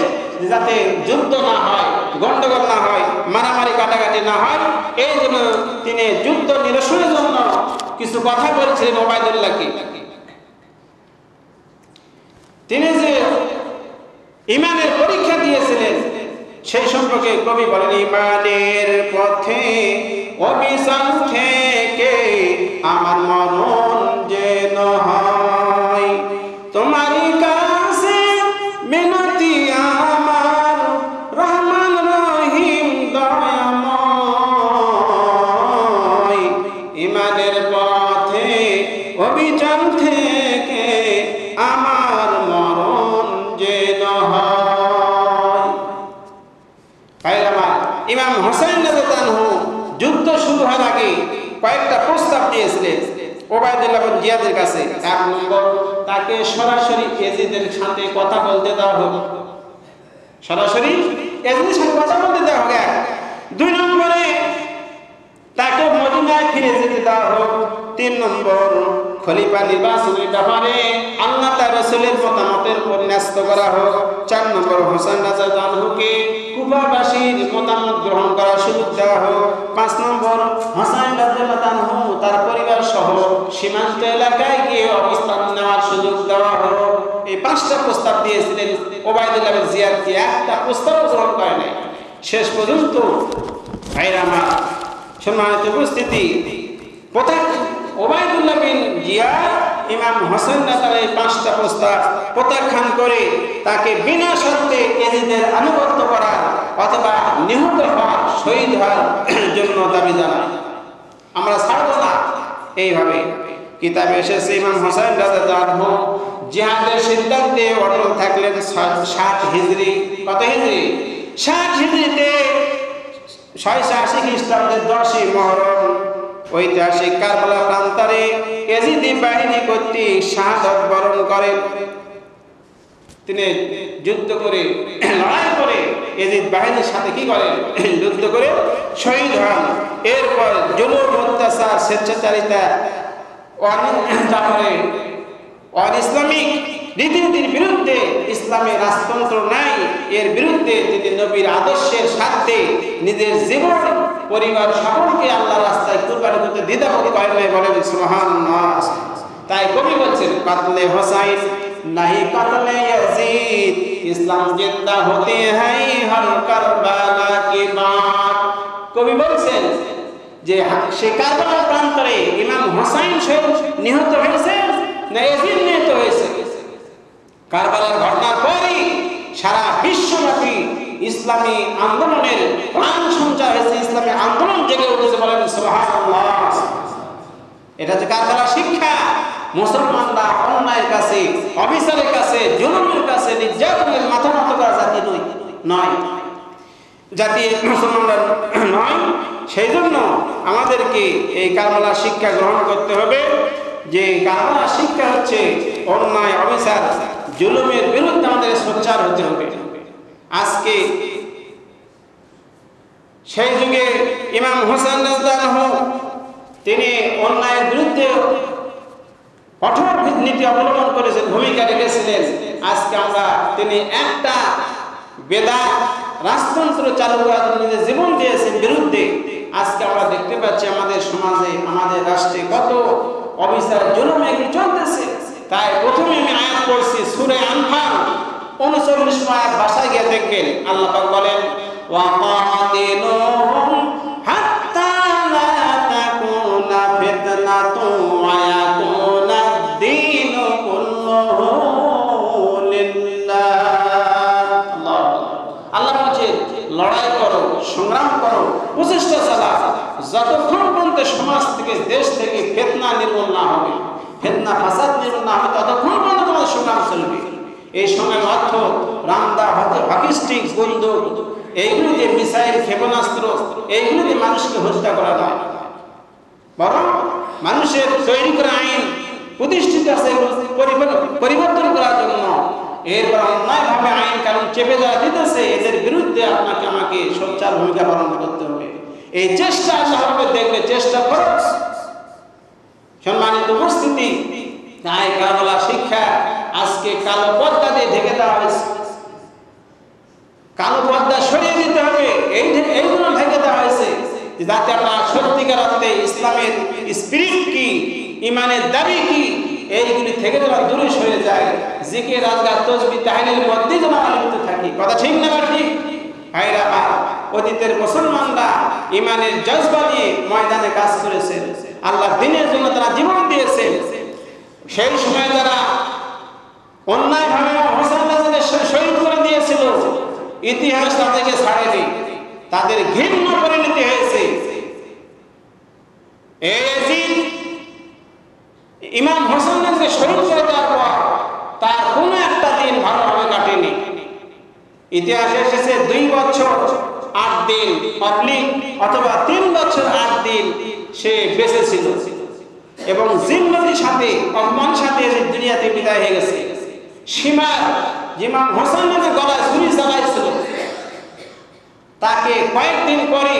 যাতে যুদ্ধ না হয়, গন্ডগোল না হয়, মারামারি কাটাকাটি না হয়, এই জন্য তিনি যুদ্ধ নিরসনের জন্য কিছু কথা বলছিলেন ওবায়দুল্লাহকে। তিনি যে ইমানের পরীক্ষা দিয়েছিলেন সেই সম্পর্কে কবি বলেন, ইমানের পথে অবিচল থেকে আমার মরণ যেন হয়, তোমারই কাছে মিনতি আমার রহমান রহিম দয়াময়। ইমানের পথে অবিচল থেকে আমার মরণ যেন হয়। ইমাম হোসেন রাদিয়াল্লাহু আনহু যুদ্ধ শুরু হওয়ার আগে কয়েকটা প্রস্তাব দিয়েছিলেন ওবায়দুল্লাহ বিন জিয়াদের কাছে। 1 নম্বর, তাকে সরাসরি এজিদের সাথে কথা বলতে দেওয়া হোক, সরাসরি এজিদের সাথে কথা বলতে দেওয়া হোক। 2 নম্বরে, তাকে মদিনায় ফিরে যেতে দেওয়া হোক। 3 নম্বর, খলিফা নির্বাচনের ব্যাপারে আল্লাহ তার রাসূলের মতামতের উপর ন্যস্ত করা হোক। 4 নম্বর, হোসেন রাদিয়াল্লাহু আনহুকে কুফাবাসীর মতামত গ্রহণ করার সুযোগ দেওয়া হোক। 5 নম্বর, হোসেন রাদিয়াল্লাহু আনহু তার পরিবার সহ সীমান্ত এলাকায় গিয়ে অবস্থান নেওয়ার সুযোগ দেওয়া হোক। এই 5টা প্রস্তাব দিয়েছিলেন ওবায়দুল্লাহ বিন জিয়াদকে, একটা প্রস্তাব গ্রহণ করে নাই। শেষ পর্যন্ত ভাইরা আমার, সম্মানিত উপস্থিতি, ওবায়দুল্লাহ বিন জিয়াদ ইমাম হোসেন রাদিয়াল্লাহু আনহু 5টা প্রস্তাব প্রত্যাখ্যান করে তাকে বিনা শর্তে এজিদের আনুগত্য করার অথবা নিহত হওয়ার, শহীদ হওয়ার জন্য দাবি জানায়। আমরা ছাড়ব না। এইভাবে কিতাবে এসেছে ইমাম হোসেন রাদিয়াল্লাহু আনহু জিহাদের সিদ্ধান্তে অটল থাকলেন 7 হিজরি। কত হিজরি? 7 হিজরিতে 680 খ্রিস্টাব্দের 10ই মুহররম ঐতিহাসিক কারবালা প্রান্তরে এজিদি বাহিনী কর্তৃক শাহাদাত বরণ করেন। তিনি যুদ্ধ করে লড়াই করে এজিদ বাহিনীর সাথে কি করেন যুদ্ধ করে শহীদ হন। এরপর জুলুম অত্যাচার স্বেচ্ছাচারিতা তারপরে ইসলামিক রীতিনীতির বিরুদ্ধে, ইসলামী রাজতন্ত্র নাই এর বিরুদ্ধে তিনি নবীর আদর্শের স্বার্থে নিজের জীবন পরিবার সকলকে আল্লাহর রাস্তায় কুরবানি করতে দ্বিধাবোধ করেন নাই। বলেন সুবহানাল্লাহ। তাই কবি বলছেন কাতলে হোসাইন नहीं कत्ले यजीद इस्लाम जिंदा होते हैं हर करबला की बात। কবি বলছেন যে সে কারবালার প্রান্তরে ইমাম হোসাইন নিহত হয়েছে না ইয়াজিদ নিহত হয়েছে। কারবালার ঘটনার পরই সারা বিশ্বব্যাপী ইসলামী আন্দোলনের প্রাণ সঞ্চার হয়েছে, ইসলামী আন্দোলন জেগে উঠেছে। বলেন সুবহানাল্লাহ। এটা যে কারবালার শিক্ষা। মুসলমানরা অন্যায়ের কাছে, অবিচারের কাছে, জুলুমের কাছে, নির্যাতনের মাথা নত করা জাতি নয়, জাতি মুসলমানরা নয়। সেই জন্য আমাদেরকে এই কারবালার শিক্ষা গ্রহণ করতে হবে যে কারবালার শিক্ষা হচ্ছে অন্যায়, অবিচার, জুলুমের বিরুদ্ধে আমাদের সোচ্চার হতে হবে। আজকে সেই যুগে ইমাম হোসেন রাদিয়াল্লাহু তিনি অন্যায়ের বিরুদ্ধে কঠোর নীতি অবলম্বন করেছেন, ভূমিকা রেখেছিলেন। আজকে আমরা তিনি একটা বেদাত রাজতন্ত্র চালু করার জন্য নিজের জীবন দিয়েছেন বিরুদ্ধে। আজকে আমরা দেখতে পাচ্ছি আমাদের সমাজে, আমাদের রাষ্ট্রে কত অবিচার, জুলুম এগুলি চলতেছে। তাই প্রথমে আমি আয়াত পড়ছি সূরা আনফাল 39 আয়াত, ভাষায় গিয়ে দেখবেন আল্লাহ পাক বলেন ওয়াকাতিলুহুম হাত্তা লা তাকুনা ফিতনাতুন ওয়া ইয়াকুনা দ্বীনু কুল্লুহু লিল্লাহ। আল্লাহ বলছে লড়াই করো, সংগ্রাম করো, প্রচেষ্টা চালাও, যতক্ষণ পর্যন্ত সমাজ থেকে, দেশ থেকে ফিতনা নির্মূল না হবে, ফিতনা ফাসাদ নির্মূল না হবে, ততক্ষণ পর্যন্ত তোমাদের সংগ্রাম চলবে। এই সময়ের অর্থ রামদা, হকি স্টিক, বন্দুক, এইগুলি দিয়ে মিসাইল, ক্ষেপণাস্ত্র, এইগুলি দিয়ে মানুষকে হত্যা করা নয়, বরং মানুষের তৈরি করা আইন প্রতিষ্ঠিত আছে পরিবর্তন করার জন্য। এরপর অন্যায়ভাবে আইন কানুন চেপে যারা দিতেছে এদের বিরুদ্ধে আপনাকে আমাকে সোচ্চার ভূমিকা পালন করতে হবে। এই চেষ্টা আল্লাহ দেখবে, চেষ্টা খরচ। সম্মানিত উপস্থিতি, তাই কারবালার শিক্ষা আজকে কালো পর্দা দিয়ে ঢেকে দেওয়া হয়েছে। কালো পর্দা সরিয়ে দিতে হবে, এই জন্য ঢেকে দেওয়া হয়েছে যাতে আমরা সত্যিকার অর্থে ইসলামের স্পিরিট কি, ইমানের দাবি কি, এইগুলি থেকে যেন দূরে সরে যায়। জিকির, আজকার, তাসবিহ, তাহলিলের মধ্যে যেন আমরা লিপ্ত থাকি। কথা ঠিক না ঠিক? ভাইরা আমার, অতীতের মুসলমানরা ইমানের জজবা নিয়ে ময়দানে কাজ করেছে, আল্লাহর দ্বীনের জন্য তারা জীবন দিয়েছে। সেই সময় যারা অন্যায়ভাবে হোসেন রাজাকে শহীদ করে দিয়েছিল, ইতিহাস তাদেরকে ছাড়েনি, তাদের ঘৃণ্য পরিণতি হয়েছে। ইমাম হোসেন রাজাকে শহীদ করে দেওয়ার পর তার কোনো একটা দিন ভালোভাবে কাটেনি। ইতিহাসে এসেছে 2 বছর 8 দিন অথবা 3 বছর 8 দিন সে বেঁচে ছিল এবং জিন্নতির সাথে, অপমান সাথে দুনিয়াতে বিদায় হয়ে গেছে। সীমার ইমাম হোসেনের গলায় ছুরি চালাইছিল, তাকে কয়েকদিন পরে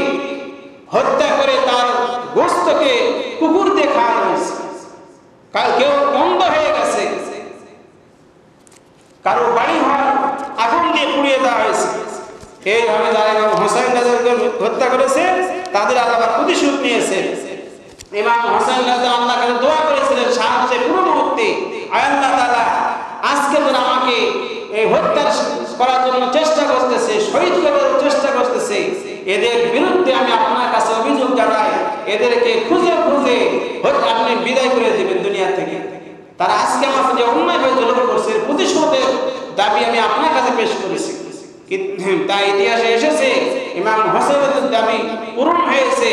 হত্যা করে তার গোশতকে কুকুর দিয়ে খাওয়ানো হয়েছে। কেউ অন্ধ হয়ে গেছে, কারো বাড়ি ঘর আগুন দিয়ে পুড়িয়ে দেওয়া হয়েছে। এইভাবে যারা ইমাম হোসেন রাজাকে হত্যা করেছে তাদের আল্লাহ প্রতিশোধ নিয়েছে। ইমাম হোসেন রাজা আল্লাহর কাছে দোয়া করেছিলেন সাহায্যের পুরো মুহূর্তে, আল্লাহ তাআলা আজকে যারা আমাকে এই হত্যা করার জন্য চেষ্টা করতেছে, শহীদ করার চেষ্টা করতেছে, এদের বিরুদ্ধে আমি আপনার কাছে অভিযোগ জানাই, এদেরকে খুঁজে খুঁজে আপনি বিদায় করে দিবেন দুনিয়া থেকে। তারা আজকে আমাকে যে অন্যায়ভাবে জুলুম করছে, প্রতিশোধের দাবি আমি আপনার কাছে পেশ করেছি। তাই ইতিহাসে এসেছে ইমাম হোসেনের দাবি পূরণ হয়েছে।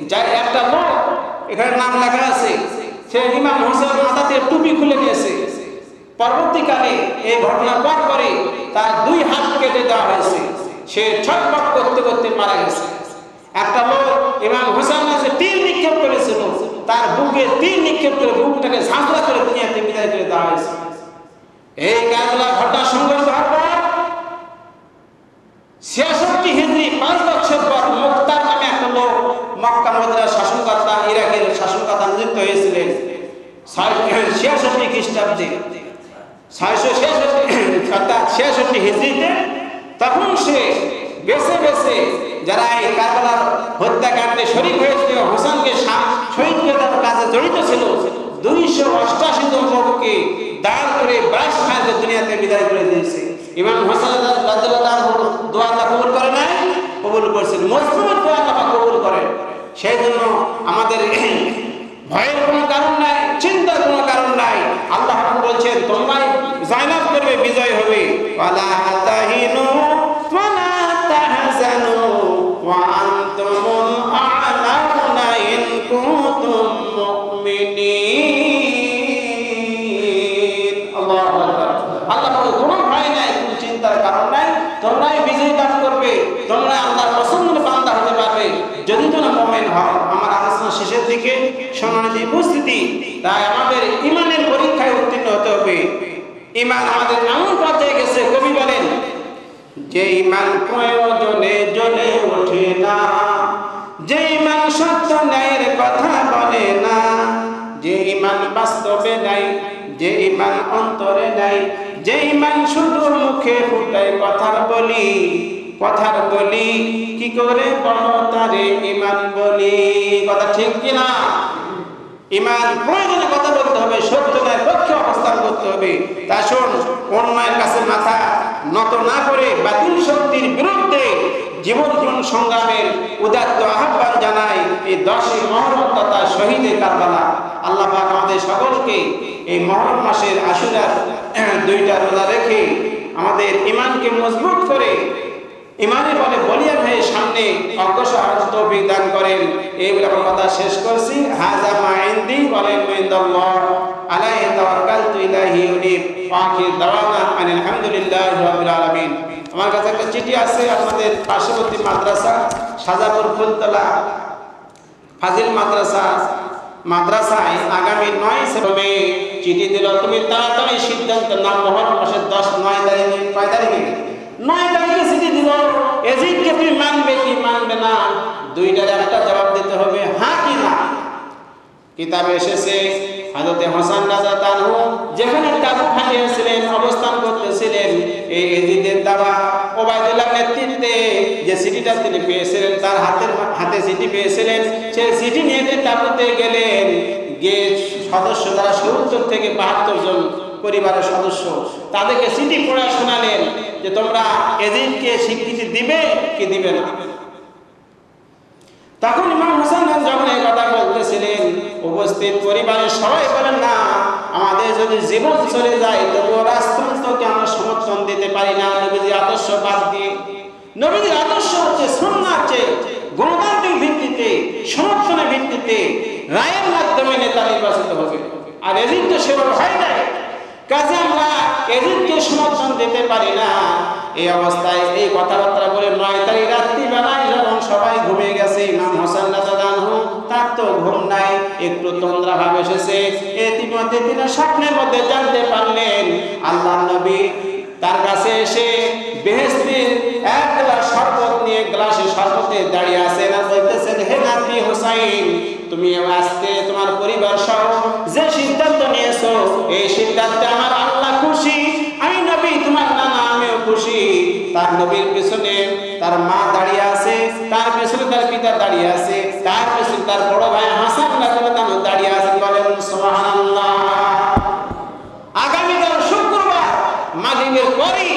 যার একটা লোক এখানে নাম লেখা আছে, সে ইমাম হোসেনের মাথাতে টুপি খুলে নিয়েছে। পরবর্তীকালে এই ঘটনার পরে তার 2 হাত কেটে দেওয়া হয়েছে। সে ছটফট করতে করতে মারা গেছে। একটা লোক ইমাম হোসেনের তীর নিক্ষেপ করেছিল, তার বুকে তীর নিক্ষেপ করে বুকটাকে ঝাঁঝরা করে দুনিয়াতে বিদায় করে দেওয়া হয়েছে। এই কারবালা ঘটনা সংঘটিত হওয়ার পর 66 হিজরি 5 বছর পর মুক্তার নামে একটা লোক মক্কা মদিনার শাসনকর্তা, ইরাকের শাসনকর্তা নিযুক্ত হয়েছিলেন 66 খ্রিস্টাব্দে, 666 হিজরিতে। তখন সে বেছে বেছে যারা এই কারবালার হত্যাকাণ্ডে শরীক হয়েছিল, হোসেনকে শহীদ করার কাজে জড়িত ছিল, 288 জন লোককে দাঁড় করে 22 খানকে দুনিয়াতে বিদায় করে দিয়েছে। ইমাম হোসেন রাদিয়াল্লাহু আনহু দোয়া আল্লাহ কবুল করে নাই, কবুল করেছেন, মজবুত দোয়া আল্লাহ কবুল করেন। সেই জন্য আমাদের ভয়ের কোনো কারণ নাই, চিন্তার কোনো কারণ নাই। আল্লাহ বলছেন তোমরাই জয়লাভ করবে, বিজয় হবে। ওয়ালা তাহিনু ওয়ালা তাহজানু ওয়া আনতুমুল আ'লাউনা ইন কুনতুম মুমিনিন। আল্লাহু আকবার। আল্লাহ কোনো ভয় নাই, কোনো চিন্তার কারণ নাই, তোমরাই বিজয় লাভ করবে, তোমরা আল্লাহর পছন্দের বান্দা হতে পারবে যদি তোমরা মুমিন হও। আমার আলোচনা শেষের দিকে সম্মানিত উপস্থিতি, তাই আমাদের ঈমানের পরীক্ষায় উত্তীর্ণ হতে হবে। ঈমান আমাদের এমন পর্যায়ে গেছে, কবি বলেন যে ঈমান প্রয়োজনে জ্বলে ওঠে না, যে ঈমান সত্য ন্যায়ের কথা বলে না, যে ঈমান বাস্তবে নাই, যে ঈমান অন্তরে নাই, যে ঈমান শুধু মুখে ফুটায় কথার বলি, কথার বলি কি করে বলো তারে ঈমান বলি। কথা ঠিক কিনা? ঈমান প্রয়োজনে কথা বলতে হবে, সত্যের পক্ষে অবস্থান করতে হবে। তা শোন, অন্যায়ের কাছে মাথা নত না করে বাতিল শক্তির বিরুদ্ধে জীবন সংগ্রামের উদাত্ত আহ্বান জানাই এই 10ই মুহররম তথা শহীদে কারবালা। আল্লাহ পাক আমাদের সকলকে এই মুহররম মাসের আশুরার 2টা রোজা রেখে আমাদের ঈমানকে মজবুত করে ঈমানের বলে বলিয়ান হয়ে সামনে অগ্রসর হওয়ার তৌফিক দান করেন। এইগুলো আমার কথা শেষ করছি। হাযা মা ইনদি ওয়া ইনদাল্লাহ আলাইহি তাওয়াক্কালতু ইলাইহি উনীব। আখির দাওয়ানা আলহামদুলিল্লাহি রাব্বিল আলামিন। আমার কাছে একটা চিঠি আছে আপনাদের পার্শ্ববর্তী মাদ্রাসা সাজাপুর ফুলতলা ফাজিল মাদ্রাসায় আগামী 9 সেপ্টেম্বরে চিঠি দিল, তুমি তাড়াতাড়ি সিদ্ধান্ত নাও। মুহররম মাসের 9 তারিখে 9 তারিখে চিঠি দিল, এজিদকে তুমি মানবে কি মানবে না, 2টার একটা জবাব দিতে হবে, হ্যাঁ কি না। কিতাবে এসেছে হযরত হাসান রাদিয়াল্লাহু আনহু যেখানে তাবু খাটিয়েছিলেন, অবস্থান করতেছিলেন, এই এজিদের দাবা ওবাইদুল্লাহর নেতৃত্বে যে চিঠিটা তিনি পেয়েছিলেন, তার হাতে চিঠি পেয়েছিলেন, সেই চিঠি নিয়ে তাবুতে গেলেন। গিয়ে সদস্য যারা 70 থেকে 72 জন পরিবারের সদস্য, তাদেরকে চিঠি পড়ে শোনালেন যে তোমরা এজিদকে স্বীকৃতি দিবে কি দিবে না। তখন ইমাম হোসেন যখন এই কথা বলতেছিলেন, উপস্থিত পরিবারের সবাই বলেন না, আমাদের যদি জীবন চলে যায় তবুও রাষ্ট্রকে আমরা সমর্থন দিতে পারি না নবীজির আদর্শ বাদ দিয়ে। নবীজির আদর্শ হচ্ছে সুন্নাহর চেয়ে গণতান্ত্রিক ভিত্তিতে, সমর্থনের ভিত্তিতে, রায়ের মাধ্যমে নেতা নির্বাচিত হবে। আর এজিদ তো সেভাবে হয় নাই, কাজে আমরা এজিদকে সমর্থন দিতে পারি না। এই অবস্থায় এই কথাবার্তা বলে 9 তারিখ রাত্রিবেলায় যখন সবাই ঘুমিয়ে গেছে, ইমাম হোসেন রাদিয়াল্লাহু আনহু তার তো ঘুম নাই, একটু তন্দ্রা ভাব এসেছে। ইতিমধ্যে তিনি স্বপ্নের মধ্যে জানতে পারলেন আল্লাহর নবী তার কাছে এসে বেহেশতের এক গ্লাস শরবত নিয়ে গ্লাসে শরবতে দাঁড়িয়ে আছেন আর বলতেছেন, হে নাতি হোসাইন, তুমি আজকে তোমার পরিবার সহ যে সিদ্ধান্ত নিয়েছো, এই সিদ্ধান্তে আমার আল্লাহ খুশি, আমি নবী তোমার নানা আমিও খুশি। তার নবীর পিছনে তার মা দাঁড়িয়ে আছে, তার পিছনে তার পিতা দাঁড়িয়ে আছে, তার পিছনে তার বড় ভাই হাসান রাদিয়াল্লাহু আনহু দাঁড়িয়ে আছে। বলেন সুবহানাল্লাহ। আগামীকাল শুক্রবার মাগরিবের পরেই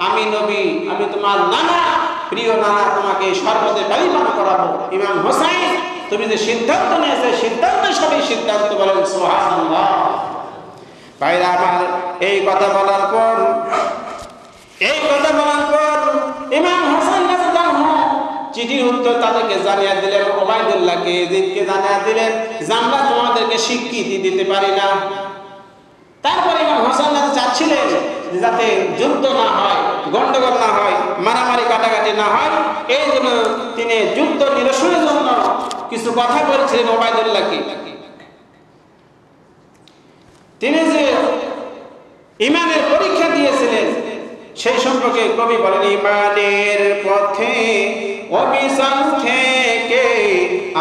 আমি নবী, আমি তোমার নানা, প্রিয় নানা, তোমাকে শরবতে পানি পান করাবো। ইমাম হোসেন, তুমি যে সিদ্ধান্ত নিয়েছে সিদ্ধান্ত সবই সিদ্ধান্ত। বলেন সুবহানাল্লাহ। ভাইরা আমার, এই কথা বলার পর ইমাম হোসেন রাদিয়াল্লাহু আনহু চিঠির উত্তর তাদেরকে জানিয়ে দিলেন, ওবাইদুল্লাহকে, এজিদকে জানিয়ে দিলেন যে আমরা তোমাদেরকে স্বীকৃতি দিতে পারি না। তারপরে ইমাম হোসেন চাচ্ছিলেন যাতে যুদ্ধ না হয়, গন্ডগোল না হয়, মারামারি কাটাকাটি না হয়, এই জন্য তিনি যুদ্ধ নিরসনের জন্য কিছু কথা বলছিলেন ওবাইদুল্লাহকে। তিনি যে ঈমানের পরীক্ষা সেই সম্পর্কে কবি বলেন, ইমানের পথে অবিচল থেকে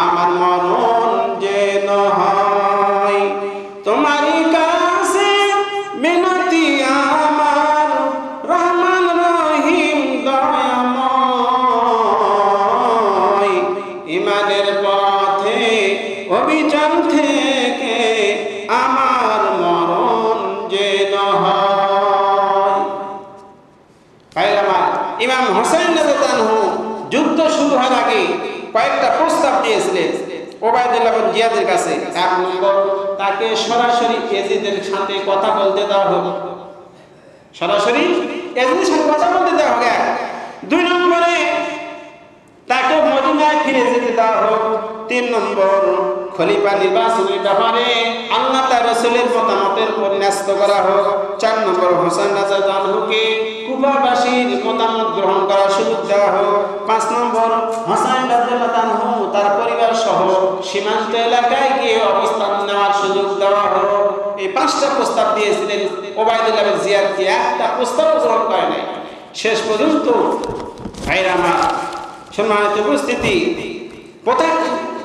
আমার মরণ যেন হয়, তোমারই কাছে মিনতি আমার রহমান রহিম দয়াময়। ইমানের পথে অবিচল থেকে আমার মরণ যেন হয়। ইমাম হোসেন রাদিয়াল্লাহু যুদ্ধ শুরু হওয়ার আগে কয়েকটা প্রস্তাব দিয়েছিলেন ওবায়দুল্লাহ বিন জিয়াদের কাছে। এক নম্বর, তাকে সরাসরি ইয়াজিদের সাথে কথা বলতে দেওয়া হোক, সরাসরি ইয়াজিদের সাথে কথা বলতে দেওয়া হোক। দুই নম্বরে, তাকে মদিনায় ফিরে যেতে দেওয়া হোক। তিন নম্বর, খলিফা নির্বাচনের ব্যাপারে আল্লাহ তার রাসূলের মতামতের উপর ন্যস্ত করা হোক। 4 নম্বর, হোসেন রাদিয়াল্লাহুকে কুফাবাসীর মতামত গ্রহণ করার সুযোগ দেওয়া হোক। 5 নম্বর, হোসেন রাদিয়াল্লাহু তার পরিবার সহ সীমান্ত এলাকায় গিয়ে অবস্থান নেওয়ার সুযোগ দেওয়া হোক। এই 5টা প্রস্তাব দিয়েছিলেন ওবায়দুল্লাহ বিন জিয়াদকে, একটা প্রস্তাব গ্রহণ করে নাই। শেষ পর্যন্ত ভাইরা আমার সম্মানিত উপস্থিতি,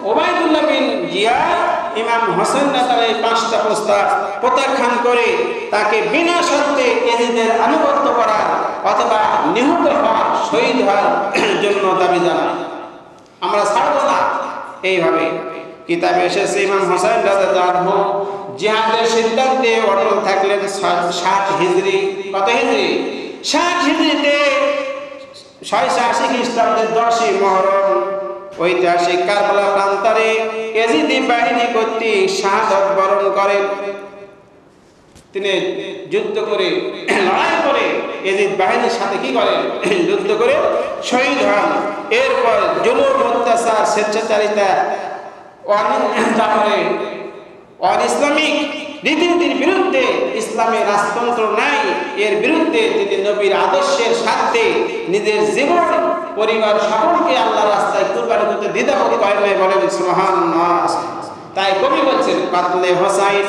ওবায়দুল্লাহ বিন জিয়াদ ইমাম হোসেন তার এই 5টা প্রস্তাব প্রত্যাখ্যান করে তাকে বিনা শর্তে ইয়াজিদের আনুগত্য করার অথবা নিহত হওয়ার, শহীদ হওয়ার জন্য দাবি জানায়। আমরা ছাড়ব না। এইভাবে কিতাবে এসেছে ইমাম হোসেন রাদিয়াল্লাহু জিহাদের সিদ্ধান্তে অটল থাকলেন 60 হিজরি। কত হিজরি? 60 হিজরিতে 680 খ্রিস্টাব্দের 10ই মুহররম ঐতিহাসিক কারবালা প্রান্তরে ইয়াজিদি বাহিনী কর্তৃক শাহাদাত বরণ করেন। তিনি যুদ্ধ করে, লড়াই করে ইয়াজিদ বাহিনীর সাথে কি করেন? যুদ্ধ করে শহীদ হন। এরপর জুলুম, অত্যাচার, স্বেচ্ছাচারিতা, তারপরে অন-ইসলামিক রীতিনীতির বিরুদ্ধে, ইসলামের রাজতন্ত্র নাই এর বিরুদ্ধে তিনি নবীর আদর্শের স্বার্থে নিজের জীবন, পরিবার সকলকে আল্লাহর রাস্তায় কুরবানি করতে দ্বিধাবোধ করেন নাই। বলেন সুবহানাল্লাহ। তাই কবি বলছেন, কাতলে হোসাইন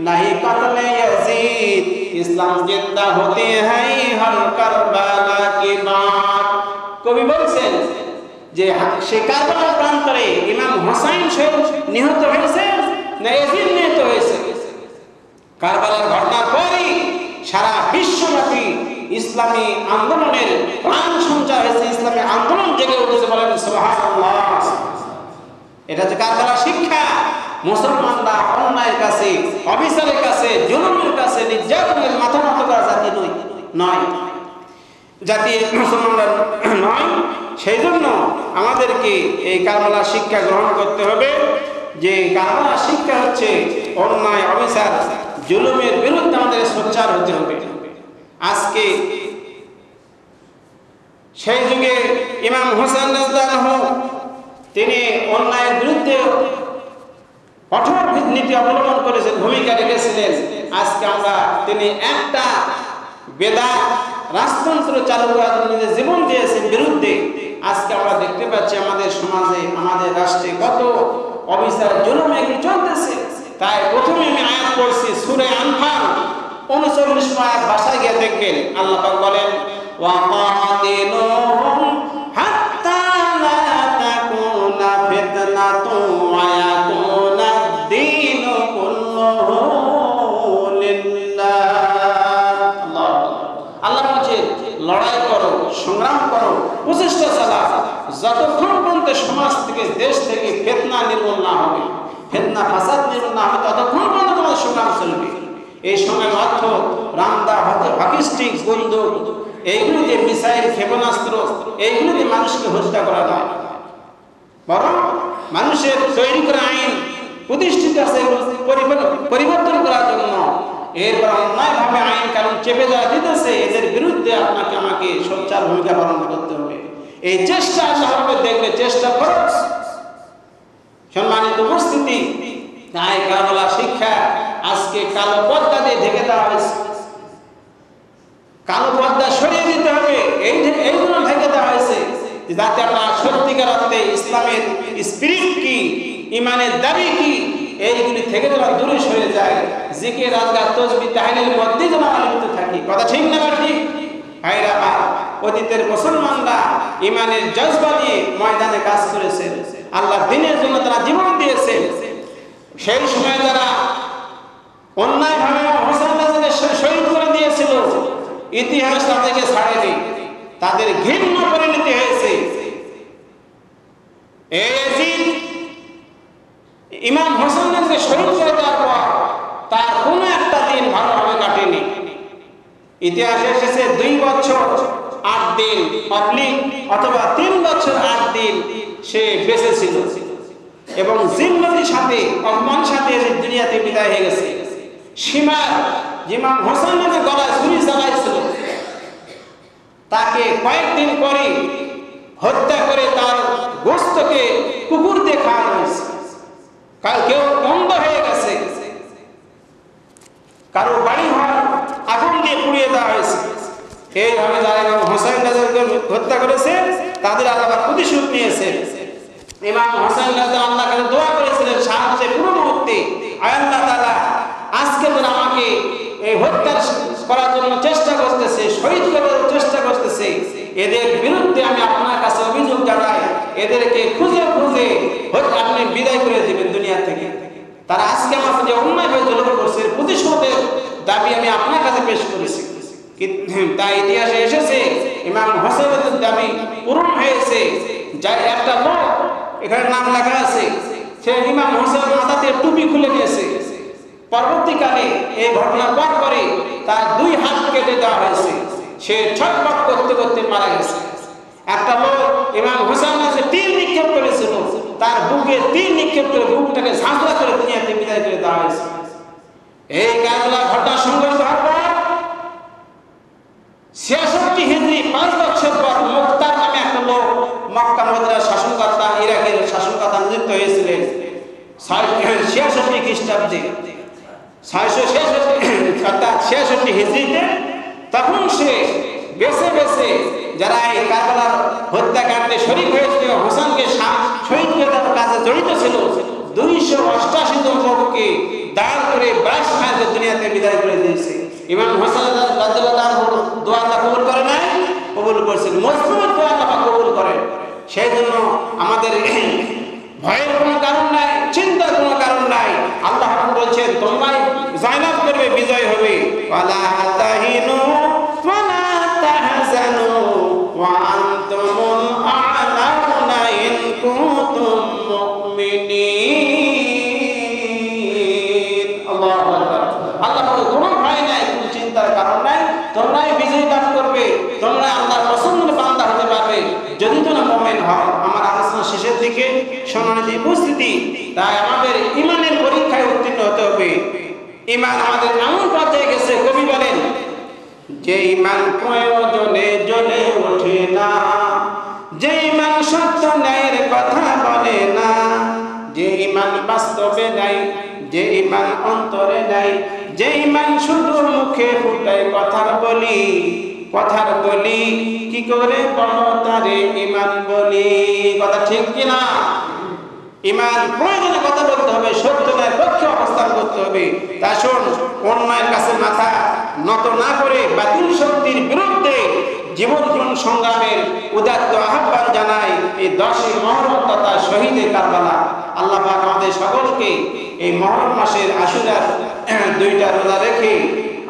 নাহি কাতলে ইয়াজিদ, ইসলাম জিন্দা হতে হ্যায় হর কারবালা কি বাত। কবি বলছেন যে সে কারবালা প্রান্তরে ইমাম হোসাইন নিহত হয়েছে না ইয়াজিদ নিহত হয়েছে? কারবালার ঘটনার পরই সারা বিশ্বব্যাপী ইসলামী আন্দোলনের প্রাণ সঞ্চার হয়েছে, ইসলামী আন্দোলন জেগে উঠেছে। বলেন সুবহানাল্লাহ। এটা যে কারবালার শিক্ষা। মুসলমানরা অন্যায়ের কাছে, অবিচারের কাছে, জুলুমের কাছে, নির্যাতনের মাথা নত করা জাতি নয়, জাতি মুসলমানরা নয়। সেই জন্য আমাদেরকে এই কারবালার শিক্ষা গ্রহণ করতে হবে, যে কারবালার শিক্ষা হচ্ছে অন্যায়, অবিচার, জুলুমের বিরুদ্ধে আমাদের সোচ্চার হতে হবে। আজকে সেই যুগে ইমাম হোসেন রাদিয়াল্লাহু তিনি অন্যায়ের বিরুদ্ধে কঠোর নীতি অবলম্বন করেছেন, ভূমিকা রেখেছিলেন। আজকে আমরা তিনি একটা বেদাত রাজতন্ত্র চালু করার জন্য নিজের জীবন দিয়েছেন বিরুদ্ধে। আজকে আমরা দেখতে পাচ্ছি আমাদের সমাজে, আমাদের রাষ্ট্রে কত অবিচার, জুলুম এগুলো চলতেছে। তাই প্রথমে আমি আয়াত পড়ছি সূরা আনফাল 39 আয়াত, বাসায় গিয়ে দেখবেন আল্লাহ পাক বলেন, ওয়া কাতিলুহুম হাত্তা লা তাকুনা ফিতনাতুন ওয়া ইয়াকুনা ad-দীনু কুল্লুহু লিল্লাহ। আল্লাহ বলছে লড়াই করো, সংগ্রাম করো, প্রচেষ্টা চালাও, যতক্ষণ পর্যন্ত সমাজ থেকে, দেশ থেকে ফিতনা নির্মূল না হবে, ফিতনা ফাসাদ নির্মূল না হবে, ততক্ষণ পর্যন্ত তোমাদের সংগ্রাম চলবে। এই সংগ্রামের অর্থ রামদা, হকিস্টিক, বন্দুক, এইগুলো যে মিসাইল, ক্ষেপণাস্ত্র, এইগুলো যে মানুষকে হত্যা করা নয়, বরং মানুষের তৈরি করা আইন প্রতিষ্ঠিত আছে পরিবর্তন করার জন্য। এরপর অন্যায়ভাবে আইন কানুন চেপে যাওয়া দিতেছে, এদের বিরুদ্ধে আপনাকে আমাকে সোচ্চার ভূমিকা পালন করতে হবে। এই চেষ্টা আল্লাহ দেখবে, চেষ্টা খরচ। সম্মানিত উপস্থিতি, তাই কারবালা শিক্ষা আজকে কালো পর্দা দিয়ে ঢেকে দেওয়া হয়েছে। কালো পর্দা সরিয়ে দিতে হবে, এই জন্য ঢেকে দেওয়া হয়েছে যাতে আমরা সত্যিকার অর্থে ইসলামের স্পিরিট কি, ইমানের দাবি কি, এইগুলি থেকে যেন দূরে সরে যায়। জিকির, আজকার, তাসবিহ, তাহলিলের মধ্যে যেন আমরা লিপ্ত থাকি। কথা ঠিক না ঠিক? ভাইরা আমার, অতীতের মুসলমানরা ইমানের জজবা নিয়ে ময়দানে কাজ করেছে, আল্লাহর দ্বীনের জন্য তারা জীবন দিয়েছে। সেই সময় যারা অন্যায়ভাবে হোসেন রাজাকে শহীদ করে দিয়েছিল, ইতিহাস তাদেরকে ছাড়েনি, তাদের ঘৃণ্য পরিণতি হয়েছে। ইমাম হোসেন রাজাকে শহীদ করে দেওয়ার পর তার কোনো একটা দিন ভালোভাবে কাটেনি। ইতিহাসে এসেছে 2 বছর 8 দিন অথবা 3 বছর 8 দিন সে বেঁচে ছিল এবং জিল্লতির সাথে অপমানের সাথে দুনিয়াতে বিদায় হয়ে গেছে। সীমার ইমাম হোসেন রাজার গলায় ছুরি চালাইছিল, তাকে কয়েকদিন পরে হত্যা করে তার গোশতকে কুকুর দিয়ে খাওয়া হয়েছে। কেউ অন্ধ হয়ে গেছে, কারো বাড়ি ঘর আগুন দিয়ে পুড়িয়ে দেওয়া হয়েছে। এইভাবে যারা ইমাম হোসেন রাজাকে হত্যা করেছে তাদের আলাদা প্রতিশোধ নিয়েছে। ইমাম হোসেন রাজা আল্লাহর কাছে দোয়া করেছিলেন সাহায্যে পুরো মুহূর্তে, আয় আল্লাহ তাআলা, আজকে যারা আমাকে এই হত্যা করার জন্য চেষ্টা করতেছে, শহীদ করার চেষ্টা করতেছে, এদের বিরুদ্ধে আমি আপনার কাছে অভিযোগ জানাই, এদেরকে খুঁজে খুঁজে আপনি বিদায় করে দিবেন দুনিয়া থেকে। তারা আজকে আমার যে অন্যায়ভাবে জুলুম করছে, প্রতিশোধের দাবি আমি আপনার কাছে পেশ করেছি। তাই ইতিহাসে এসেছে ইমাম হোসেনের দাবি পূরণ হয়েছে। যার একটা লোক এখানে নাম লেখা আছে, সে ইমাম হোসেনের মাথাতে টুপি খুলে নিয়েছে। পরবর্তীকালে এই ঘটনার পর পরে তার 2 হাত কেটে দেওয়া হয়েছে, সে ছটফট করতে করতে মারা গেছে। একটা লোক ইমাম হোসেন রাজাকে তীর নিক্ষেপ করেছিল, তার বুকে তীর নিক্ষেপ করে বুকটাকে ঝাঁঝরা করে দুনিয়াতে বিদায় করে দেওয়া হয়েছে। এই কারবালা ঘটনা সংঘটিত হওয়ার পর 66 হিজরি 5 বছর পর মুখতার নামে একটা লোক মক্কা মদিনার শাসনকর্তা, ইরাকের শাসনকর্তা নিযুক্ত হয়েছিলেন 66 খ্রিস্টাব্দে, 66 হিজরিতে। তখন সে বেছে বেছে যারা এই কারবালার হত্যাকাণ্ডে শরীক হয়েছিল, হোসেনকে শহীদ করে দেওয়ার কাজে জড়িত ছিল, 288 জন লোককে দাঁড় করে 22 খানকে দুনিয়াতে বিদায় করে দিয়েছে। ইমাম হোসেন রাদিয়াল্লাহু আনহু দোয়া আল্লাহ কবুল করে নাই, কবুল করেছেন, মজলুমের দোয়া আল্লাহ কবুল করেন। সেই জন্য আমাদের ভয়ের কোনো কারণ নাই, চিন্তার কোনো কারণ নাই। আল্লাহ বলছেন তোমরাই জয়লাভ করবে, বিজয় হবে। ওয়ালা তাহিনু ওয়ালা তাহজানু ওয়া আনতুমুল আ'লাউনা ইন কুনতুম মুমিনিন। আল্লাহু আকবার। আল্লাহ বলে কোনো ভয় নাই, কোনো চিন্তার কারণ নাই, তোমরাই বিজয় লাভ করবে, তোমরা আল্লাহর পছন্দের বান্দা হতে পারবে যদি তোমরা মুমিন হও। আমার আলোচনা শেষের দিকে সম্মানিত উপস্থিতি, তাই আমাদের ইমানের পরীক্ষায় উত্তীর্ণ হতে হবে। ইমান আমাদের এমন পর্যায়ে গেছে, কবি বলেন যে ইমান প্রয়োজনে জ্বলে ওঠে না, যে ইমান সত্য ন্যায়ের কথা বলে না, যে ইমান বাস্তবে নাই, যে ইমান অন্তরে নাই, যে ইমান শুধু মুখে ফুটায় কথার বলি, কি করে বলো তারে ইমান বলি। কথা ঠিক কিনা? ইমান প্রয়োজনে কথা বলতে হবে, সত্যের পক্ষে অবস্থান করতে হবে। তা শোন, অন্যায়ের কাছে মাথা নত না করে বাতিল শক্তির বিরুদ্ধে জীবন সংগ্রামের উদাত্ত আহ্বান জানাই এই 10ই মুহররম তথা শহীদে কারবালা। আল্লাহ পাক আমাদের সকলকে এই মুহররম মাসের আশুরার 2টা রোজা রেখে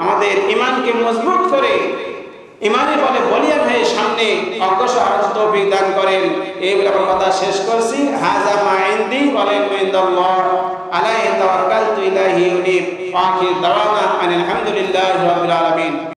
আমাদের ইমানকে মজবুত করে ইমানের বলে বলিয়ান হয়ে সামনে অগ্রসর হওয়ার তৌফিক দান করেন। এই বলে আমার কথা শেষ করছি। হাযা মা ইনদি ওয়া লা ইনদাল্লাহ আলাইহি তাওয়াক্কালতু ইলাইহি উনীব। ওয়া আখির দাওয়ানা আনিল হামদুলিল্লাহি রাব্বিল আলামিন।